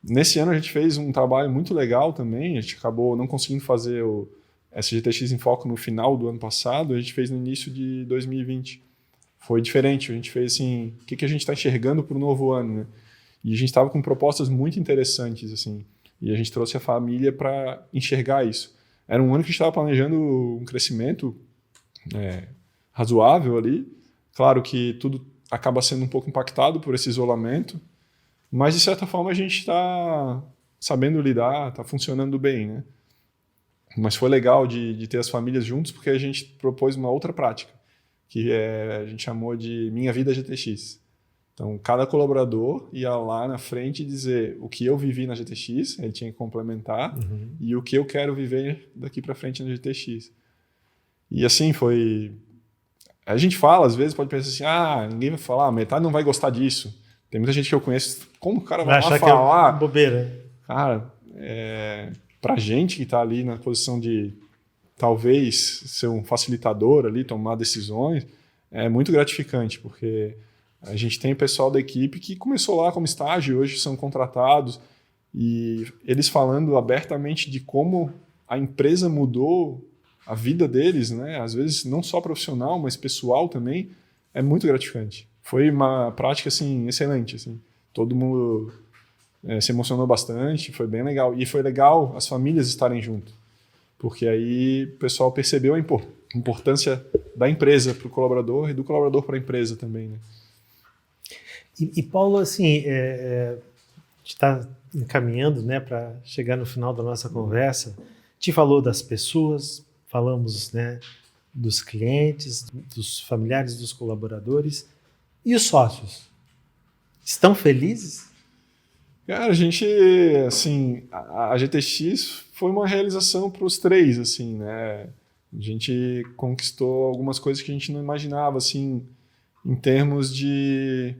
Nesse ano a gente fez um trabalho muito legal também, a gente acabou não conseguindo fazer o SGTX em Foco no final do ano passado, a gente fez no início de 2020. Foi diferente, a gente fez assim, o que a gente está enxergando para o novo ano, né? E a gente estava com propostas muito interessantes, assim, e a gente trouxe a família para enxergar isso. Era um ano que a gente estava planejando um crescimento razoável ali. Claro que tudo acaba sendo um pouco impactado por esse isolamento, mas de certa forma a gente está sabendo lidar, está funcionando bem, né? Mas foi legal de ter as famílias juntos, porque a gente propôs uma outra prática, que a gente chamou de Minha Vida GTX. Então, cada colaborador ia lá na frente dizer o que eu vivi na GTX, ele tinha que complementar, e o que eu quero viver daqui para frente na GTX. E assim foi... A gente fala, às vezes, pode pensar assim, ninguém vai falar, metade não vai gostar disso. Tem muita gente que eu conheço, como o cara vai lá falar?
Que é bobeira.
Cara, pra gente que está ali na posição de talvez ser um facilitador ali, tomar decisões, é muito gratificante, porque a gente tem o pessoal da equipe que começou lá como estágio e hoje são contratados, e eles falando abertamente de como a empresa mudou a vida deles, né? Às vezes não só profissional, mas pessoal também, é muito gratificante. Foi uma prática assim, excelente. Assim. Todo mundo se emocionou bastante, foi bem legal. E foi legal as famílias estarem junto, porque aí o pessoal percebeu a importância da empresa para o colaborador e do colaborador para a empresa também, né?
E Paulo, assim, a gente está encaminhando, né, para chegar no final da nossa conversa. Te falou das pessoas, falamos, né, dos clientes, dos familiares, dos colaboradores. E os sócios? Estão felizes?
Cara, a gente, assim, a GTX foi uma realização para os três, assim, né? A gente conquistou algumas coisas que a gente não imaginava, assim, em termos de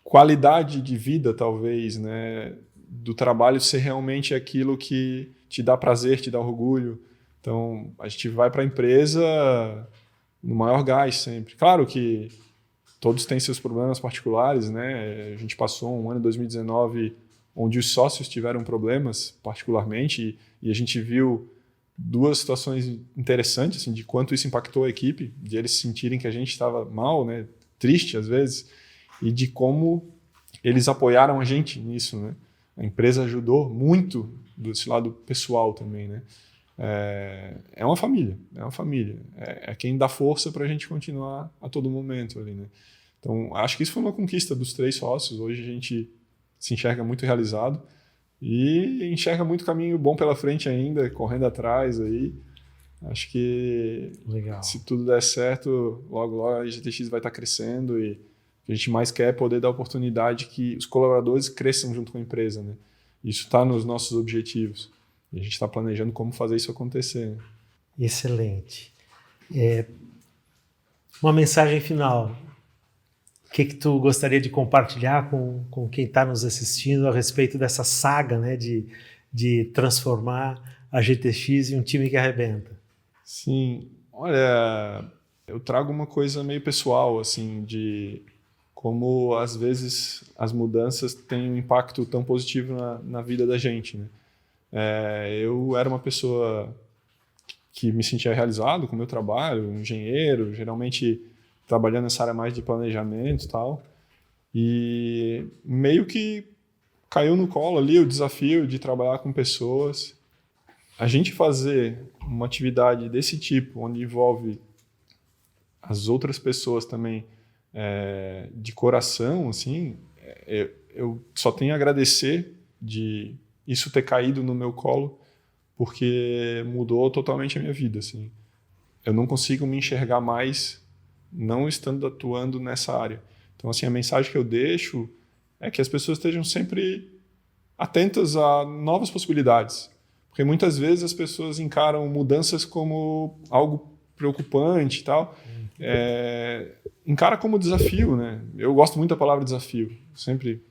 qualidade de vida, talvez, né? Do trabalho ser realmente aquilo que te dá prazer, te dá orgulho. Então, a gente vai para a empresa no maior gás sempre. Claro que todos têm seus problemas particulares, né? A gente passou um ano, 2019, onde os sócios tiveram problemas, particularmente, e a gente viu duas situações interessantes, assim, de quanto isso impactou a equipe, de eles sentirem que a gente estava mal, né? Triste às vezes, e de como eles apoiaram a gente nisso, né? A empresa ajudou muito desse lado pessoal também, né? É uma família, é quem dá força para a gente continuar a todo momento ali, né? Então, acho que isso foi uma conquista dos três sócios. Hoje a gente se enxerga muito realizado e enxerga muito caminho bom pela frente ainda, correndo atrás aí. Acho que
Legal.
Se tudo der certo, logo, logo a GTX vai estar crescendo e o que a gente mais quer é poder dar oportunidade que os colaboradores cresçam junto com a empresa, né? Isso está nos nossos objetivos. E a gente está planejando como fazer isso acontecer. Né?
Excelente. Uma mensagem final. O que tu gostaria de compartilhar com quem está nos assistindo a respeito dessa saga, né, de transformar a GTX em um time que arrebenta?
Sim, olha, eu trago uma coisa meio pessoal, assim, de como às vezes as mudanças têm um impacto tão positivo na vida da gente, né? Eu era uma pessoa que me sentia realizado com o meu trabalho, engenheiro, geralmente trabalhando nessa área mais de planejamento e tal, e meio que caiu no colo ali o desafio de trabalhar com pessoas. A gente fazer uma atividade desse tipo, onde envolve as outras pessoas também de coração, assim, eu só tenho a agradecer de isso ter caído no meu colo, porque mudou totalmente a minha vida, assim. Eu não consigo me enxergar mais não estando atuando nessa área. Então, assim, a mensagem que eu deixo é que as pessoas estejam sempre atentas a novas possibilidades. Porque muitas vezes as pessoas encaram mudanças como algo preocupante e tal. Encara como desafio, né? Eu gosto muito da palavra desafio, sempre.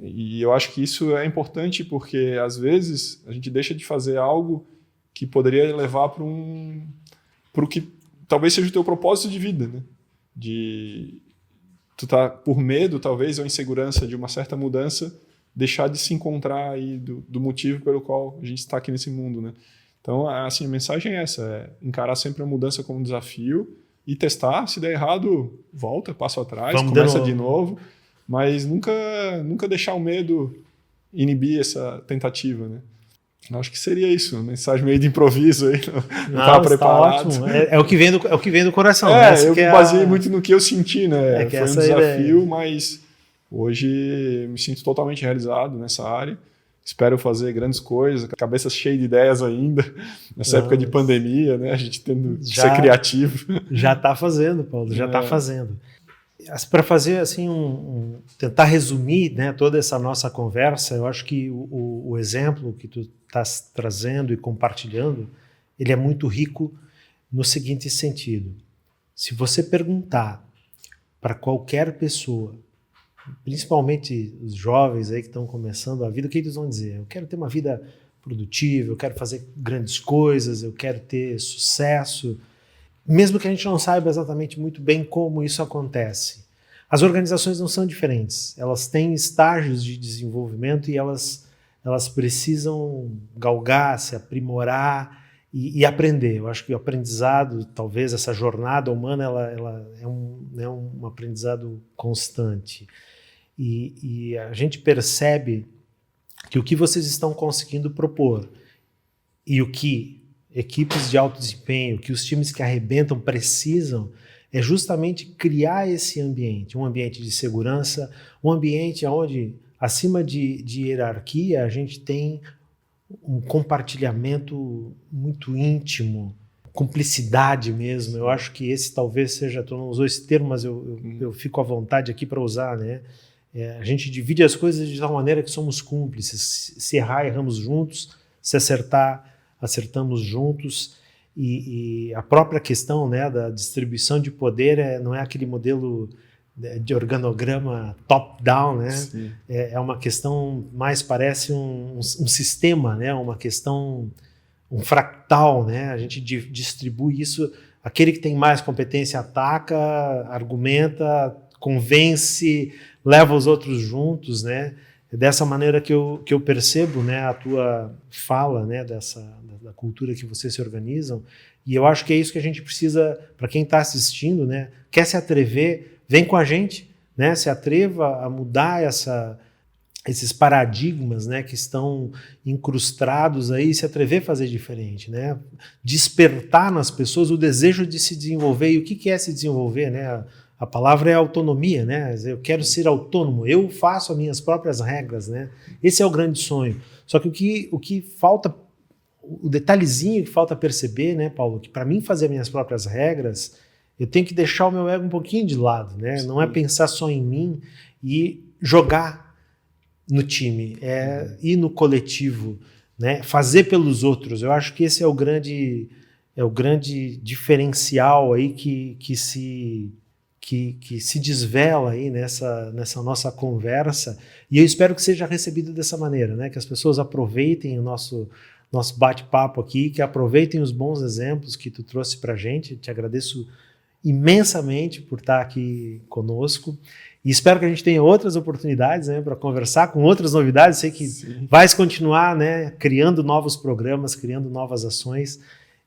E eu acho que isso é importante porque, às vezes, a gente deixa de fazer algo que poderia levar para o que talvez seja o teu propósito de vida, né? Tu tá por medo, talvez, ou insegurança de uma certa mudança, deixar de se encontrar aí do motivo pelo qual a gente está aqui nesse mundo, né? Então, assim, a mensagem é essa, encarar sempre a mudança como um desafio e testar, se der errado, volta, passa atrás, começa de novo, mas nunca deixar o medo inibir essa tentativa, né? Acho que seria isso, uma mensagem meio de improviso aí, não estava preparado.
Tá ótimo. É o que vem do coração. Né?
Eu me baseei muito no que eu senti, né? Foi um desafio, mas hoje me sinto totalmente realizado nessa área. Espero fazer grandes coisas, cabeça cheia de ideias ainda, nessa época de pandemia, né? A gente tendo que ser criativo.
Já está fazendo, Paulo, já está fazendo. Para fazer assim tentar resumir, né, toda essa nossa conversa, eu acho que o exemplo que tu estás trazendo e compartilhando, ele é muito rico no seguinte sentido: se você perguntar para qualquer pessoa, principalmente os jovens aí que estão começando a vida, o que eles vão dizer? Eu quero ter uma vida produtiva, eu quero fazer grandes coisas, eu quero ter sucesso. Mesmo que a gente não saiba exatamente muito bem como isso acontece. As organizações não são diferentes. Elas têm estágios de desenvolvimento e elas precisam galgar, se aprimorar e aprender. Eu acho que o aprendizado, talvez essa jornada humana, ela é um aprendizado constante. E a gente percebe que o que vocês estão conseguindo propor e o que equipes de alto desempenho, que os times que arrebentam precisam, é justamente criar esse ambiente, um ambiente de segurança, um ambiente onde, acima de hierarquia, a gente tem um compartilhamento muito íntimo, cumplicidade mesmo. Eu acho que esse talvez seja, tu não usou esse termo, mas eu fico à vontade aqui para usar, né? A gente divide as coisas de tal maneira que somos cúmplices. Se errar, erramos juntos. Se acertar, acertamos juntos. E a própria questão, né, da distribuição de poder não é aquele modelo de organograma top-down, né? É uma questão mais, parece um sistema, né? Uma questão, um fractal, né? A gente distribui isso, aquele que tem mais competência ataca, argumenta, convence, leva os outros juntos, né? É dessa maneira que eu percebo, né, a tua fala, né, da cultura que vocês se organizam, e eu acho que é isso que a gente precisa, para quem está assistindo, né, quer se atrever, vem com a gente, né, se atreva a mudar esses paradigmas, né, que estão incrustados aí, se atrever a fazer diferente, né, despertar nas pessoas o desejo de se desenvolver. E o que é se desenvolver, né? A palavra é autonomia, né? Eu quero ser autônomo, eu faço as minhas próprias regras, né? Esse é o grande sonho. Só que o que falta, o detalhezinho que falta perceber, né, Paulo, que para mim fazer minhas próprias regras, eu tenho que deixar o meu ego um pouquinho de lado, né? Não é pensar só em mim e jogar no time, ir no coletivo, né? Fazer pelos outros. Eu acho que esse é o grande diferencial aí que se desvela aí nessa nossa conversa, e eu espero que seja recebido dessa maneira, né? Que as pessoas aproveitem o nosso bate-papo aqui, que aproveitem os bons exemplos que tu trouxe para a gente. Te agradeço imensamente por estar aqui conosco, e espero que a gente tenha outras oportunidades, né, para conversar com outras novidades. Sei que vais continuar, né, criando novos programas, criando novas ações,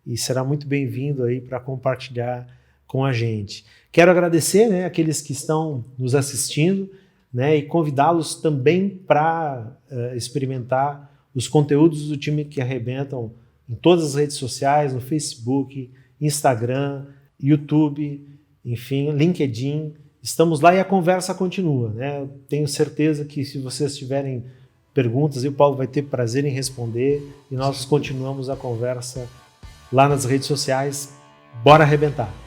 e será muito bem-vindo aí para compartilhar com a gente. Quero agradecer, né, aqueles que estão nos assistindo, né, e convidá-los também para experimentar os conteúdos do Time que Arrebentam em todas as redes sociais, no Facebook, Instagram, YouTube, enfim, LinkedIn. Estamos lá e a conversa continua, né? Tenho certeza que se vocês tiverem perguntas, o Paulo vai ter prazer em responder, e nós continuamos a conversa lá nas redes sociais. Bora arrebentar!